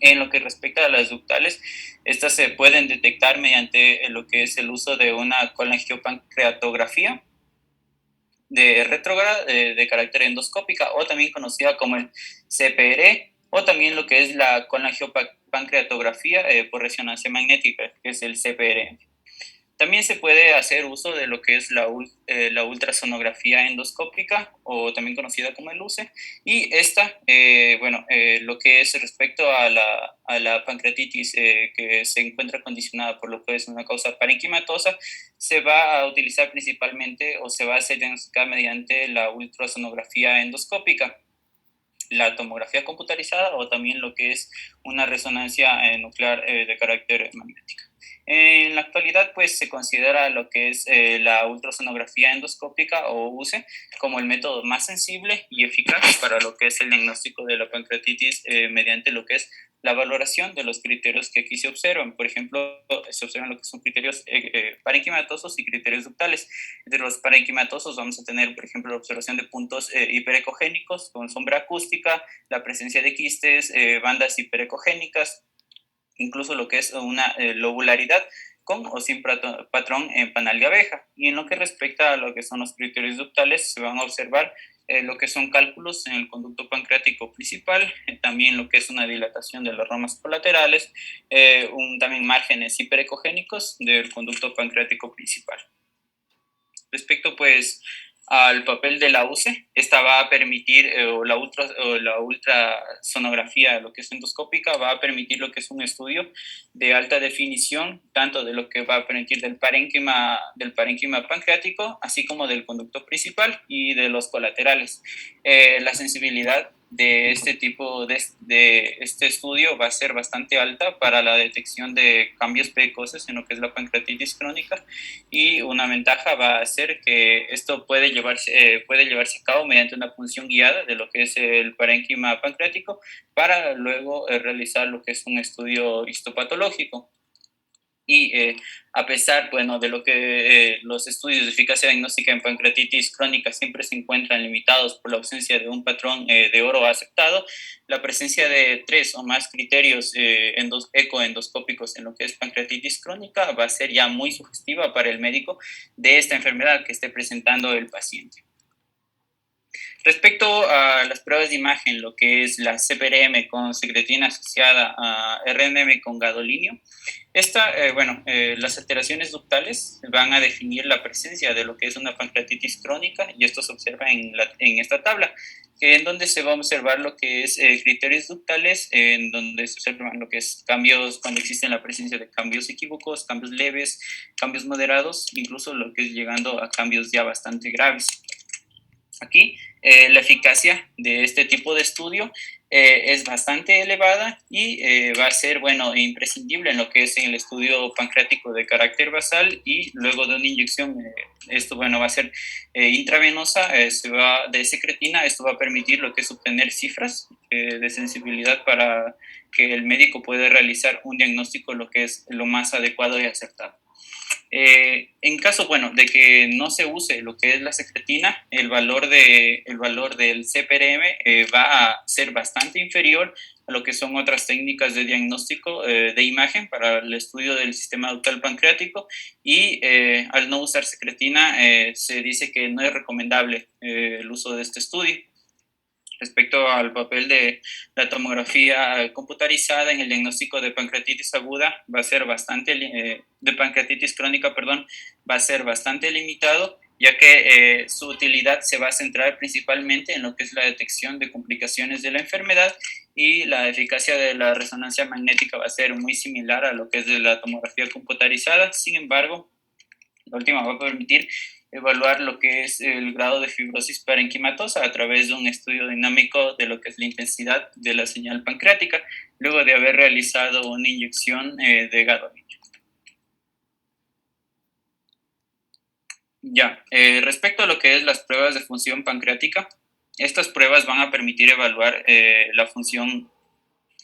En lo que respecta a las ductales, estas se pueden detectar mediante lo que es el uso de una colangiopancreatografía de retrógrada de carácter endoscópica, o también conocida como el CPR, o también lo que es la colangiopancreatografía por resonancia magnética, que es el CPR. También se puede hacer uso de lo que es la ultrasonografía endoscópica, o también conocida como el UCE, y esta, lo que es respecto a la pancreatitis que se encuentra condicionada por lo que es una causa parenquimatosa, se va a utilizar principalmente o se va a hacer diagnosticar mediante la ultrasonografía endoscópica, la tomografía computarizada o también lo que es una resonancia nuclear de carácter magnética. En la actualidad, pues se considera lo que es la ultrasonografía endoscópica o UCE como el método más sensible y eficaz para lo que es el diagnóstico de la pancreatitis mediante lo que es la valoración de los criterios que aquí se observan. Por ejemplo, se observan lo que son criterios parenquimatosos y criterios ductales. Entre los parenquimatosos vamos a tener, por ejemplo, la observación de puntos hiperecogénicos con sombra acústica, la presencia de quistes, bandas hiperecogénicas, incluso lo que es una lobularidad con o sin patrón en panal de abeja. Y en lo que respecta a lo que son los criterios ductales, se van a observar lo que son cálculos en el conducto pancreático principal, también lo que es una dilatación de las ramas colaterales, también márgenes hiperecogénicos del conducto pancreático principal. Respecto, pues, al papel de la UCE, esta va a permitir, o la ultrasonografía, lo que es endoscópica, va a permitir lo que es un estudio de alta definición, tanto de lo que va a permitir del parénquima pancreático, así como del conducto principal y de los colaterales. La sensibilidad de este tipo de este estudio va a ser bastante alta para la detección de cambios precoces en lo que es la pancreatitis crónica, y una ventaja va a ser que esto puede llevarse a cabo mediante una punción guiada de lo que es el parénquima pancreático para luego realizar lo que es un estudio histopatológico. Y a pesar, bueno, de lo que los estudios de eficacia diagnóstica en pancreatitis crónica siempre se encuentran limitados por la ausencia de un patrón de oro aceptado, la presencia de 3 o más criterios ecoendoscópicos en lo que es pancreatitis crónica va a ser ya muy sugestiva para el médico de esta enfermedad que esté presentando el paciente. Respecto a las pruebas de imagen, lo que es la CPRM con secretina asociada a RNM con gadolinio, las alteraciones ductales van a definir la presencia de lo que es una pancreatitis crónica, y esto se observa en esta tabla, en donde se va a observar lo que es criterios ductales, en donde se observan lo que es cambios cuando existe la presencia de cambios equívocos, cambios leves, cambios moderados, incluso lo que es llegando a cambios ya bastante graves. Aquí la eficacia de este tipo de estudio es bastante elevada y va a ser, imprescindible en lo que es el estudio pancreático de carácter basal, y luego de una inyección, esto, va a ser intravenosa, de secretina. Esto va a permitir lo que es obtener cifras de sensibilidad para que el médico pueda realizar un diagnóstico lo que es lo más adecuado y acertado. En caso, de que no se use lo que es la secretina, el valor del CPRM va a ser bastante inferior a lo que son otras técnicas de diagnóstico de imagen para el estudio del sistema ductal pancreático, y al no usar secretina se dice que no es recomendable el uso de este estudio. Respecto al papel de la tomografía computarizada en el diagnóstico de pancreatitis aguda, va a ser de pancreatitis crónica, va a ser bastante limitado, ya que su utilidad se va a centrar principalmente en lo que es la detección de complicaciones de la enfermedad, y la eficacia de la resonancia magnética va a ser muy similar a lo que es de la tomografía computarizada. Sin embargo, la última va a permitir evaluar lo que es el grado de fibrosis parenquimatosa a través de un estudio dinámico de lo que es la intensidad de la señal pancreática, luego de haber realizado una inyección de gadolinio. Respecto a lo que es las pruebas de función pancreática, estas pruebas van a permitir evaluar la función.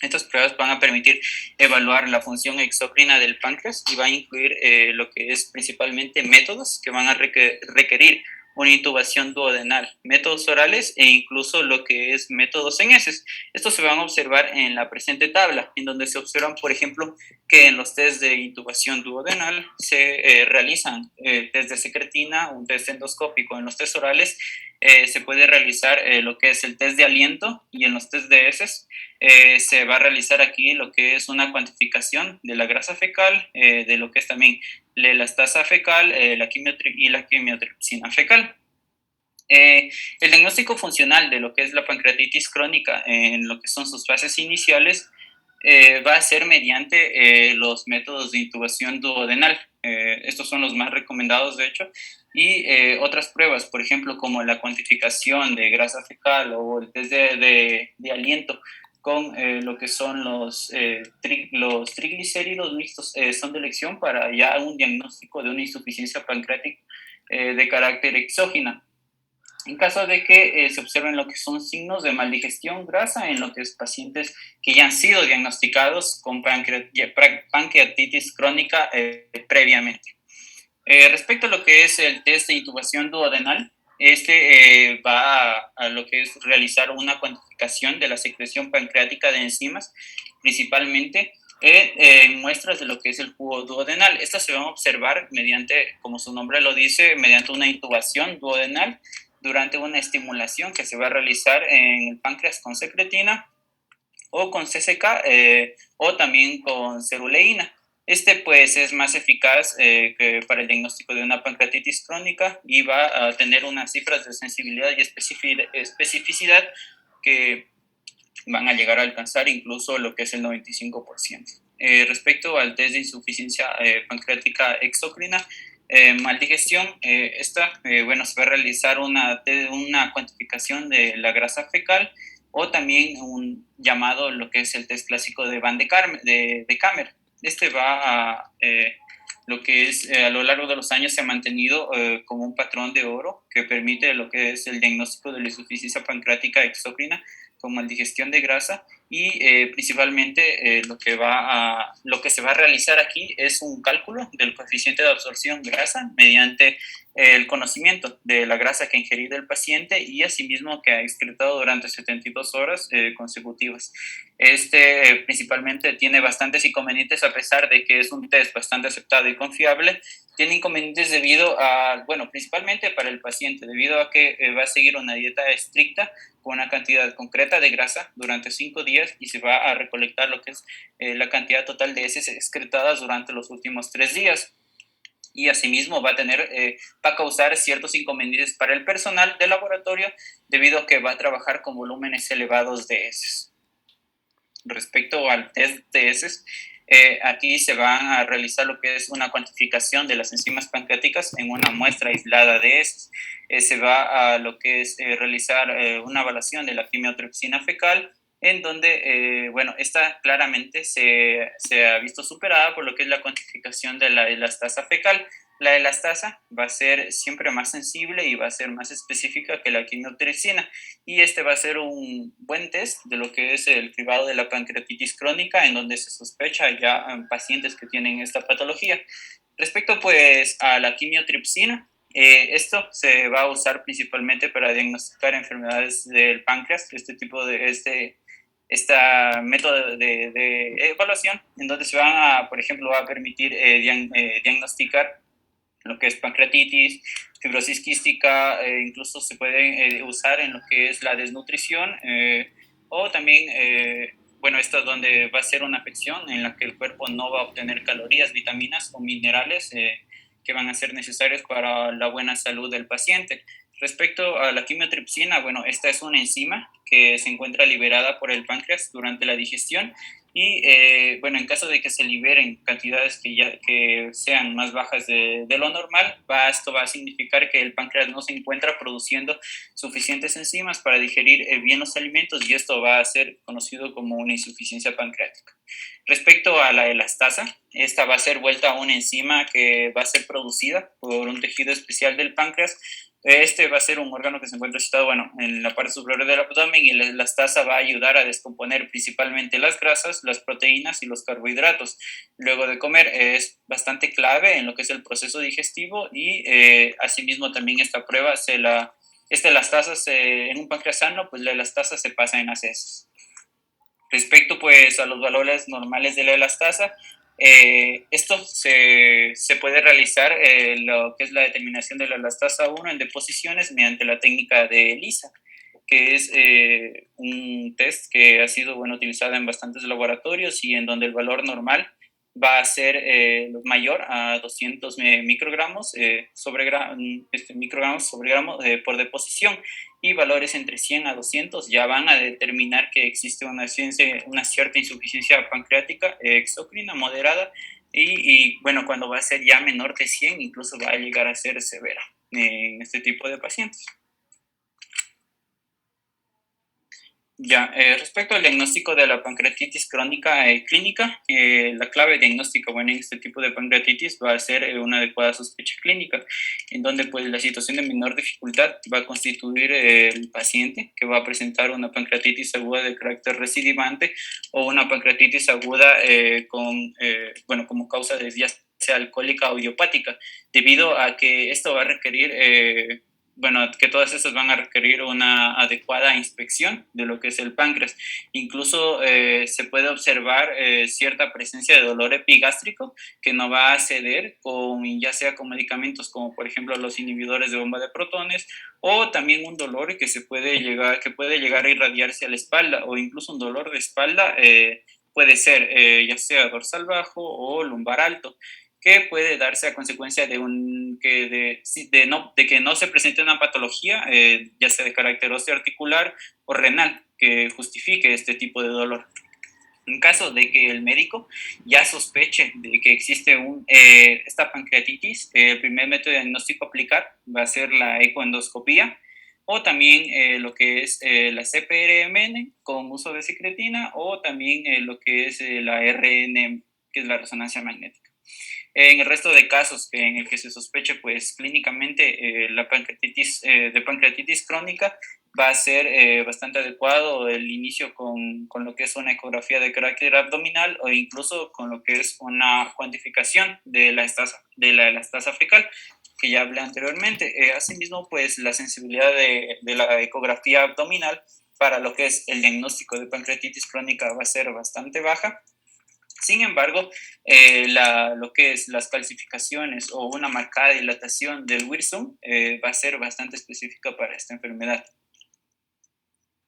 Estas pruebas van a permitir evaluar la función exócrina del páncreas, y va a incluir lo que es principalmente métodos que van a requerir una intubación duodenal, métodos orales e incluso lo que es métodos en heces. Estos se van a observar en la presente tabla, en donde se observan, por ejemplo, que en los test de intubación duodenal se realizan test de secretina, un test endoscópico. En los test orales se puede realizar lo que es el test de aliento, y en los test de heces se va a realizar aquí lo que es una cuantificación de la grasa fecal, de lo que es también la elastasa fecal, y la quimiotripsina fecal. El diagnóstico funcional de lo que es la pancreatitis crónica en lo que son sus fases iniciales va a ser mediante los métodos de intubación duodenal. Estos son los más recomendados, de hecho, y otras pruebas, por ejemplo, como la cuantificación de grasa fecal o el test de aliento con lo que son los triglicéridos mixtos, son de elección para ya un diagnóstico de una insuficiencia pancreática de carácter exógena. En caso de que se observen lo que son signos de maldigestión, grasa, en lo que es pacientes que ya han sido diagnosticados con pancreatitis crónica previamente. Respecto a lo que es el test de intubación duodenal, va a lo que es realizar una cuantificación de la secreción pancreática de enzimas, principalmente en muestras de lo que es el jugo duodenal. Estas se van a observar mediante, como su nombre lo dice, mediante una intubación duodenal durante una estimulación que se va a realizar en el páncreas con secretina o con CCK o también con ceruleína. Pues es más eficaz que para el diagnóstico de una pancreatitis crónica y va a tener unas cifras de sensibilidad y especificidad que van a llegar a alcanzar incluso lo que es el 95%. Respecto al test de insuficiencia pancreática exócrina, maldigestión, bueno, se va a realizar una cuantificación de la grasa fecal o también un llamado lo que es el test clásico de Van de Kamer. Va a lo que es a lo largo de los años se ha mantenido como un patrón de oro que permite lo que es el diagnóstico de la insuficiencia pancreática exócrina con maldigestión de grasa y principalmente lo que se va a realizar aquí es un cálculo del coeficiente de absorción grasa mediante el conocimiento de la grasa que ha ingerido el paciente y asimismo que ha excretado durante 72 horas consecutivas. Principalmente tiene bastantes inconvenientes a pesar de que es un test bastante aceptado y confiable. Tiene inconvenientes debido a, bueno, principalmente para el paciente, debido a que va a seguir una dieta estricta con una cantidad concreta de grasa durante 5 días y se va a recolectar lo que es la cantidad total de heces excretadas durante los últimos 3 días. Y asimismo va a causar ciertos inconvenientes para el personal del laboratorio debido a que va a trabajar con volúmenes elevados de heces. Respecto al test de heces, aquí se va a realizar lo que es una cuantificación de las enzimas pancreáticas en una muestra aislada de heces. Se va a lo que es realizar una evaluación de la quimiotripsina fecal, en donde, bueno, esta claramente se ha visto superada por lo que es la cuantificación de la elastasa fecal. La elastasa va a ser siempre más sensible y va a ser más específica que la quimiotripsina y va a ser un buen test de lo que es el cribado de la pancreatitis crónica en donde se sospecha ya en pacientes que tienen esta patología. Respecto pues a la quimiotripsina, esto se va a usar principalmente para diagnosticar enfermedades del páncreas, método de evaluación, en donde se van a, por ejemplo, va a permitir diagnosticar lo que es pancreatitis, fibrosis quística, incluso se puede usar en lo que es la desnutrición o también, bueno, esto es donde va a ser una afección en la que el cuerpo no va a obtener calorías, vitaminas o minerales que van a ser necesarios para la buena salud del paciente. Respecto a la quimiotripsina, bueno, esta es una enzima que se encuentra liberada por el páncreas durante la digestión y, bueno, en caso de que se liberen cantidades que sean más bajas de lo normal, esto va a significar que el páncreas no se encuentra produciendo suficientes enzimas para digerir bien los alimentos y esto va a ser conocido como una insuficiencia pancreática. Respecto a la elastasa, esta va a ser vuelta a una enzima que va a ser producida por un tejido especial del páncreas. Va a ser un órgano que se encuentra situado, bueno, en la parte superior del abdomen y la elastasa va a ayudar a descomponer principalmente las grasas, las proteínas y los carbohidratos. Luego de comer es bastante clave en lo que es el proceso digestivo y asimismo también esta prueba elastasa en un páncreas sano, pues la elastasa se pasa en las heces. Respecto pues a los valores normales de la elastasa, esto se puede realizar lo que es la determinación de la elastasa 1 en deposiciones mediante la técnica de ELISA, que es un test que ha sido utilizado en bastantes laboratorios y en donde el valor normal va a ser mayor a 200 microgramos microgramos sobre gramo por deposición y valores entre 100 a 200 ya van a determinar que existe una cierta insuficiencia pancreática exócrina moderada y bueno, cuando va a ser ya menor de 100 incluso va a llegar a ser severa en este tipo de pacientes. Ya, respecto al diagnóstico de la pancreatitis crónica clínica, la clave diagnóstica, bueno, en este tipo de pancreatitis va a ser una adecuada sospecha clínica, en donde pues la situación de menor dificultad va a constituir el paciente que va a presentar una pancreatitis aguda de carácter recidivante o una pancreatitis aguda bueno, como causa de ya sea alcohólica o idiopática, debido a que esto va a requerir bueno, que todas estas van a requerir una adecuada inspección de lo que es el páncreas. Incluso se puede observar cierta presencia de dolor epigástrico que no va a ceder con, ya sea con medicamentos como por ejemplo los inhibidores de bomba de protones, o también un dolor que puede llegar a irradiarse a la espalda, o incluso un dolor de espalda puede ser ya sea dorsal bajo o lumbar alto, que puede darse a consecuencia de que no se presente una patología, ya sea de carácter osteoarticular o renal, que justifique este tipo de dolor. En caso de que el médico ya sospeche de que existe esta pancreatitis, el primer método de diagnóstico a aplicar va a ser la ecoendoscopía, o también lo que es la CPRMN con uso de secretina, o también lo que es la RNM, que es la resonancia magnética. En el resto de casos en el que se sospeche, pues clínicamente la pancreatitis, de pancreatitis crónica, va a ser bastante adecuado el inicio con lo que es una ecografía de carácter abdominal o incluso con lo que es una cuantificación de la elastasa fecal, que ya hablé anteriormente. Asimismo, pues la sensibilidad de la ecografía abdominal para lo que es el diagnóstico de pancreatitis crónica va a ser bastante baja. Sin embargo, lo que es las calcificaciones o una marcada dilatación del Wirsum va a ser bastante específica para esta enfermedad.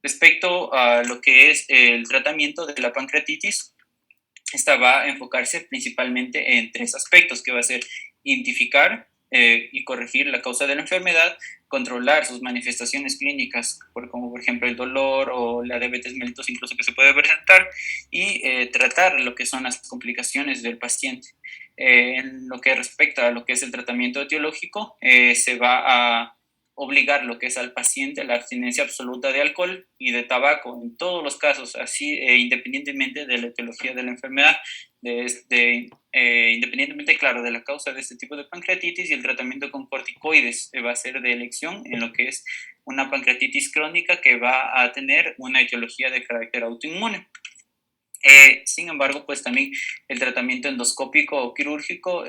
Respecto a lo que es el tratamiento de la pancreatitis, esta va a enfocarse principalmente en tres aspectos, que va a ser identificar y corregir la causa de la enfermedad, controlar sus manifestaciones clínicas, como por ejemplo el dolor o la diabetes mellitus incluso que se puede presentar, y tratar lo que son las complicaciones del paciente. En lo que respecta a lo que es el tratamiento etiológico, se va a obligar lo que es al paciente la abstinencia absoluta de alcohol y de tabaco en todos los casos, así independientemente de la etiología de la enfermedad, independientemente, claro, de la causa de este tipo de pancreatitis, y el tratamiento con corticoides va a ser de elección en lo que es una pancreatitis crónica que va a tener una etiología de carácter autoinmune. Sin embargo, pues también el tratamiento endoscópico o quirúrgico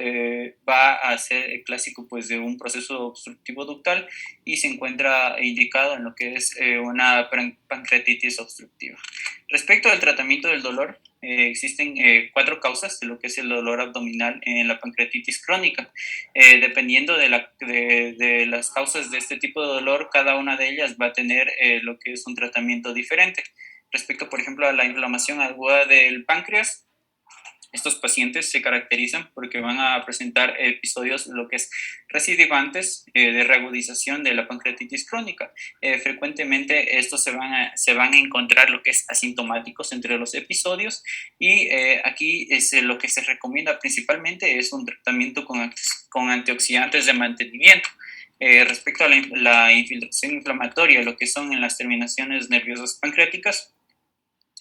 va a ser el clásico pues de un proceso obstructivo ductal y se encuentra indicado en lo que es una pancreatitis obstructiva. Respecto al tratamiento del dolor, existen cuatro causas de lo que es el dolor abdominal en la pancreatitis crónica. Dependiendo de las causas de este tipo de dolor, cada una de ellas va a tener lo que es un tratamiento diferente. Respecto, por ejemplo, a la inflamación aguda del páncreas, estos pacientes se caracterizan porque van a presentar episodios lo que es recidivantes de reagudización de la pancreatitis crónica. Frecuentemente estos se van a encontrar lo que es asintomáticos entre los episodios, y aquí lo que se recomienda principalmente es un tratamiento con antioxidantes de mantenimiento. Respecto a la infiltración inflamatoria, lo que son en las terminaciones nerviosas pancreáticas,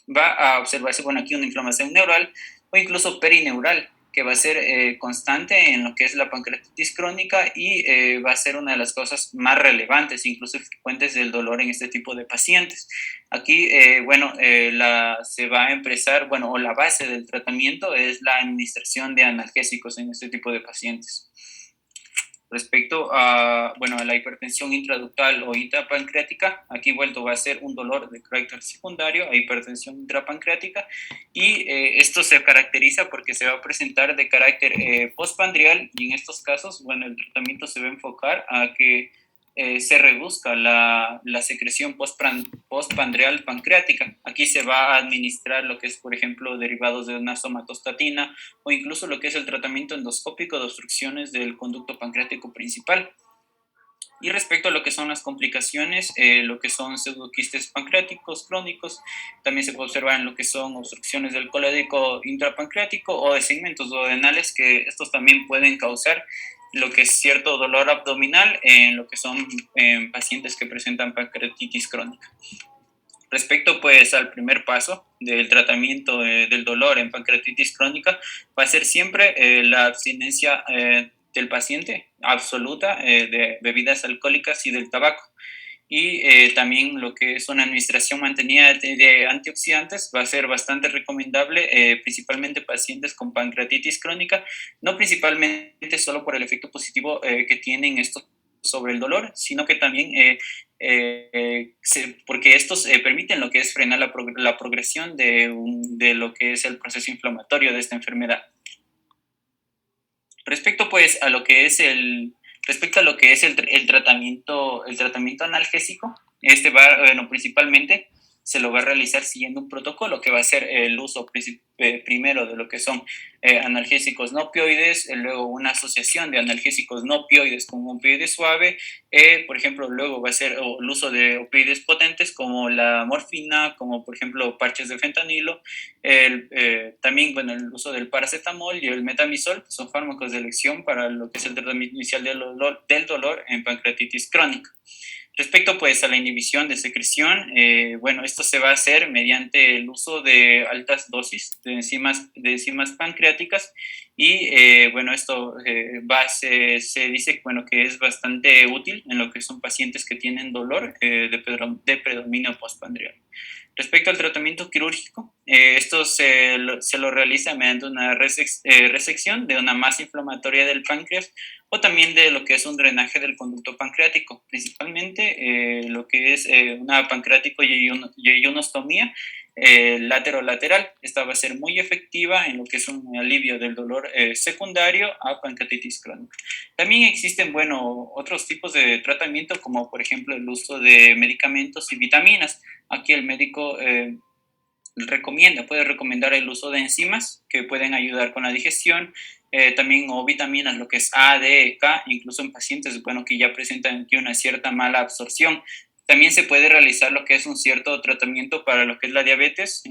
va a observarse, bueno, aquí una inflamación neural o incluso perineural, que va a ser constante en lo que es la pancreatitis crónica y va a ser una de las causas más relevantes, incluso frecuentes del dolor en este tipo de pacientes. Aquí, se va a empezar, bueno, o la base del tratamiento es la administración de analgésicos en este tipo de pacientes. Respecto a, bueno, a la hipertensión intraductal o intrapancreática, aquí vuelto va a ser un dolor de carácter secundario a hipertensión intrapancreática, y esto se caracteriza porque se va a presentar de carácter postpandrial, y en estos casos, bueno, el tratamiento se va a enfocar a que se reduzca la secreción postpandrial pancreática. Aquí se va a administrar lo que es, por ejemplo, derivados de una somatostatina o incluso lo que es el tratamiento endoscópico de obstrucciones del conducto pancreático principal. Y respecto a lo que son las complicaciones, lo que son pseudoquistes pancreáticos crónicos, también se puede observar en lo que son obstrucciones del cólico intrapancreático o de segmentos duodenales, que estos también pueden causar lo que es cierto dolor abdominal en lo que son pacientes que presentan pancreatitis crónica. Respecto pues al primer paso del tratamiento del dolor en pancreatitis crónica, va a ser siempre la abstinencia del paciente absoluta de bebidas alcohólicas y del tabaco. Y también lo que es una administración mantenida de antioxidantes va a ser bastante recomendable, principalmente pacientes con pancreatitis crónica, no principalmente solo por el efecto positivo que tienen estos sobre el dolor, sino que también porque estos permiten lo que es frenar la progresión de lo que es el proceso inflamatorio de esta enfermedad. Respecto pues a lo que es el tratamiento analgésico, este va, bueno, principalmente se lo va a realizar siguiendo un protocolo que va a ser el uso primero de lo que son analgésicos no opioides, luego una asociación de analgésicos no opioides con un opioide suave, por ejemplo, luego va a ser el uso de opioides potentes como la morfina, como por ejemplo parches de fentanilo, también, bueno, el uso del paracetamol y el metamizol, que son fármacos de elección para lo que es el tratamiento inicial del dolor en pancreatitis crónica. Respecto pues a la inhibición de secreción, bueno, esto se va a hacer mediante el uso de altas dosis de enzimas pancreáticas y bueno, esto se dice bueno, que es bastante útil en lo que son pacientes que tienen dolor de predominio postprandial. Respecto al tratamiento quirúrgico, esto se lo realiza mediante una resección de una masa inflamatoria del páncreas o también de lo que es un drenaje del conducto pancreático, principalmente lo que es una pancreático yeyonostomía lateral. Esta va a ser muy efectiva en lo que es un alivio del dolor secundario a pancreatitis crónica. También existen, bueno, otros tipos de tratamiento, como por ejemplo el uso de medicamentos y vitaminas. Aquí el médico puede recomendar el uso de enzimas que pueden ayudar con la digestión, también o vitaminas, lo que es A, D, K, incluso en pacientes, bueno, que ya presentan aquí una cierta mala absorción. También se puede realizar lo que es un cierto tratamiento para lo que es la diabetes.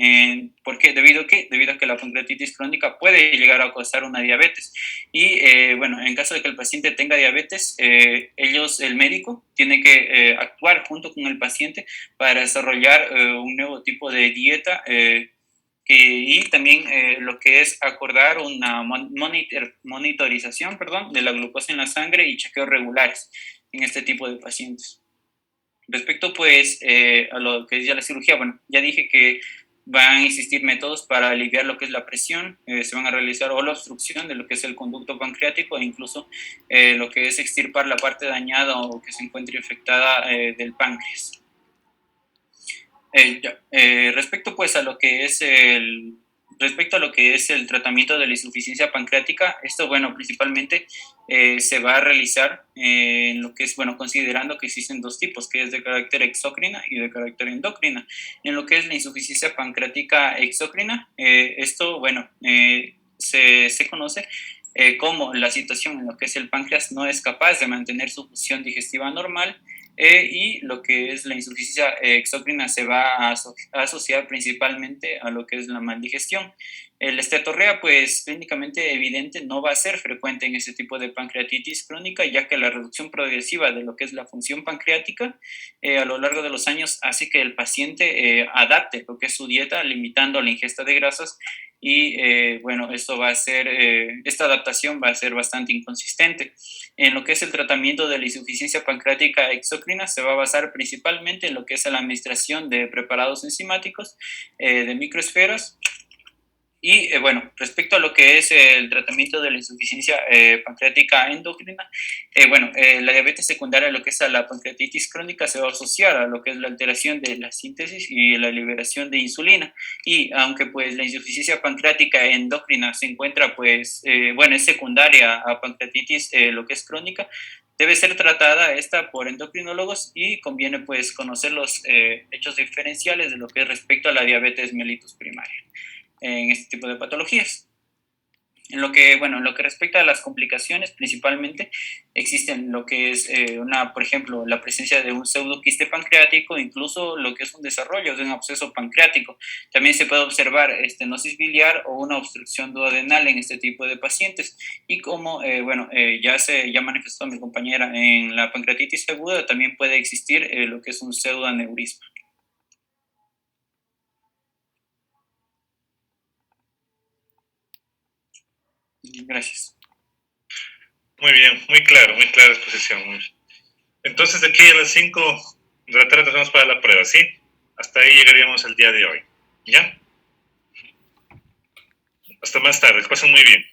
¿Por qué? Debido a que la pancreatitis crónica puede llegar a causar una diabetes. Y bueno, en caso de que el paciente tenga diabetes, el médico, tiene que actuar junto con el paciente para desarrollar un nuevo tipo de dieta y también lo que es acordar una monitorización, perdón, de la glucosa en la sangre y chequeos regulares en este tipo de pacientes. Respecto pues a lo que es ya la cirugía, bueno, ya dije que van a existir métodos para aliviar lo que es la presión, se van a realizar o la obstrucción de lo que es el conducto pancreático e incluso lo que es extirpar la parte dañada o que se encuentre infectada del páncreas. Respecto pues a lo que es el tratamiento de la insuficiencia pancreática, esto, bueno, principalmente se va a realizar en lo que es, bueno, considerando que existen dos tipos, que es de carácter exócrina y de carácter endocrina. En lo que es la insuficiencia pancreática exócrina, esto, bueno, se conoce como la situación en la que es el páncreas no es capaz de mantener su función digestiva normal, y lo que es la insuficiencia exócrina se va a asociar principalmente a lo que es la maldigestión. La esteatorrea, pues clínicamente evidente, no va a ser frecuente en este tipo de pancreatitis crónica, ya que la reducción progresiva de lo que es la función pancreática a lo largo de los años hace que el paciente adapte lo que es su dieta, limitando la ingesta de grasas y bueno, esta adaptación va a ser bastante inconsistente. En lo que es el tratamiento de la insuficiencia pancreática exócrina se va a basar principalmente en lo que es la administración de preparados enzimáticos de microesferas. Y bueno, respecto a lo que es el tratamiento de la insuficiencia pancreática endocrina, bueno, la diabetes secundaria, lo que es a la pancreatitis crónica, se va a asociar a lo que es la alteración de la síntesis y la liberación de insulina. Y aunque pues la insuficiencia pancreática endocrina se encuentra pues, bueno, es secundaria a pancreatitis, lo que es crónica, debe ser tratada esta por endocrinólogos y conviene pues conocer los hechos diferenciales de lo que es respecto a la diabetes mellitus primaria en este tipo de patologías. En lo que respecta a las complicaciones, principalmente existen lo que es por ejemplo, la presencia de un pseudoquiste pancreático, incluso lo que es un desarrollo de un absceso pancreático. También se puede observar estenosis biliar o una obstrucción duodenal en este tipo de pacientes. Y como ya manifestó mi compañera en la pancreatitis aguda, también puede existir lo que es un pseudoaneurisma. Gracias. Muy bien, muy clara exposición. Entonces, de aquí a las 5 de la tarde nos vemos para la prueba, ¿sí? Hasta ahí llegaríamos el día de hoy. ¿Ya? Hasta más tarde, que pasen muy bien.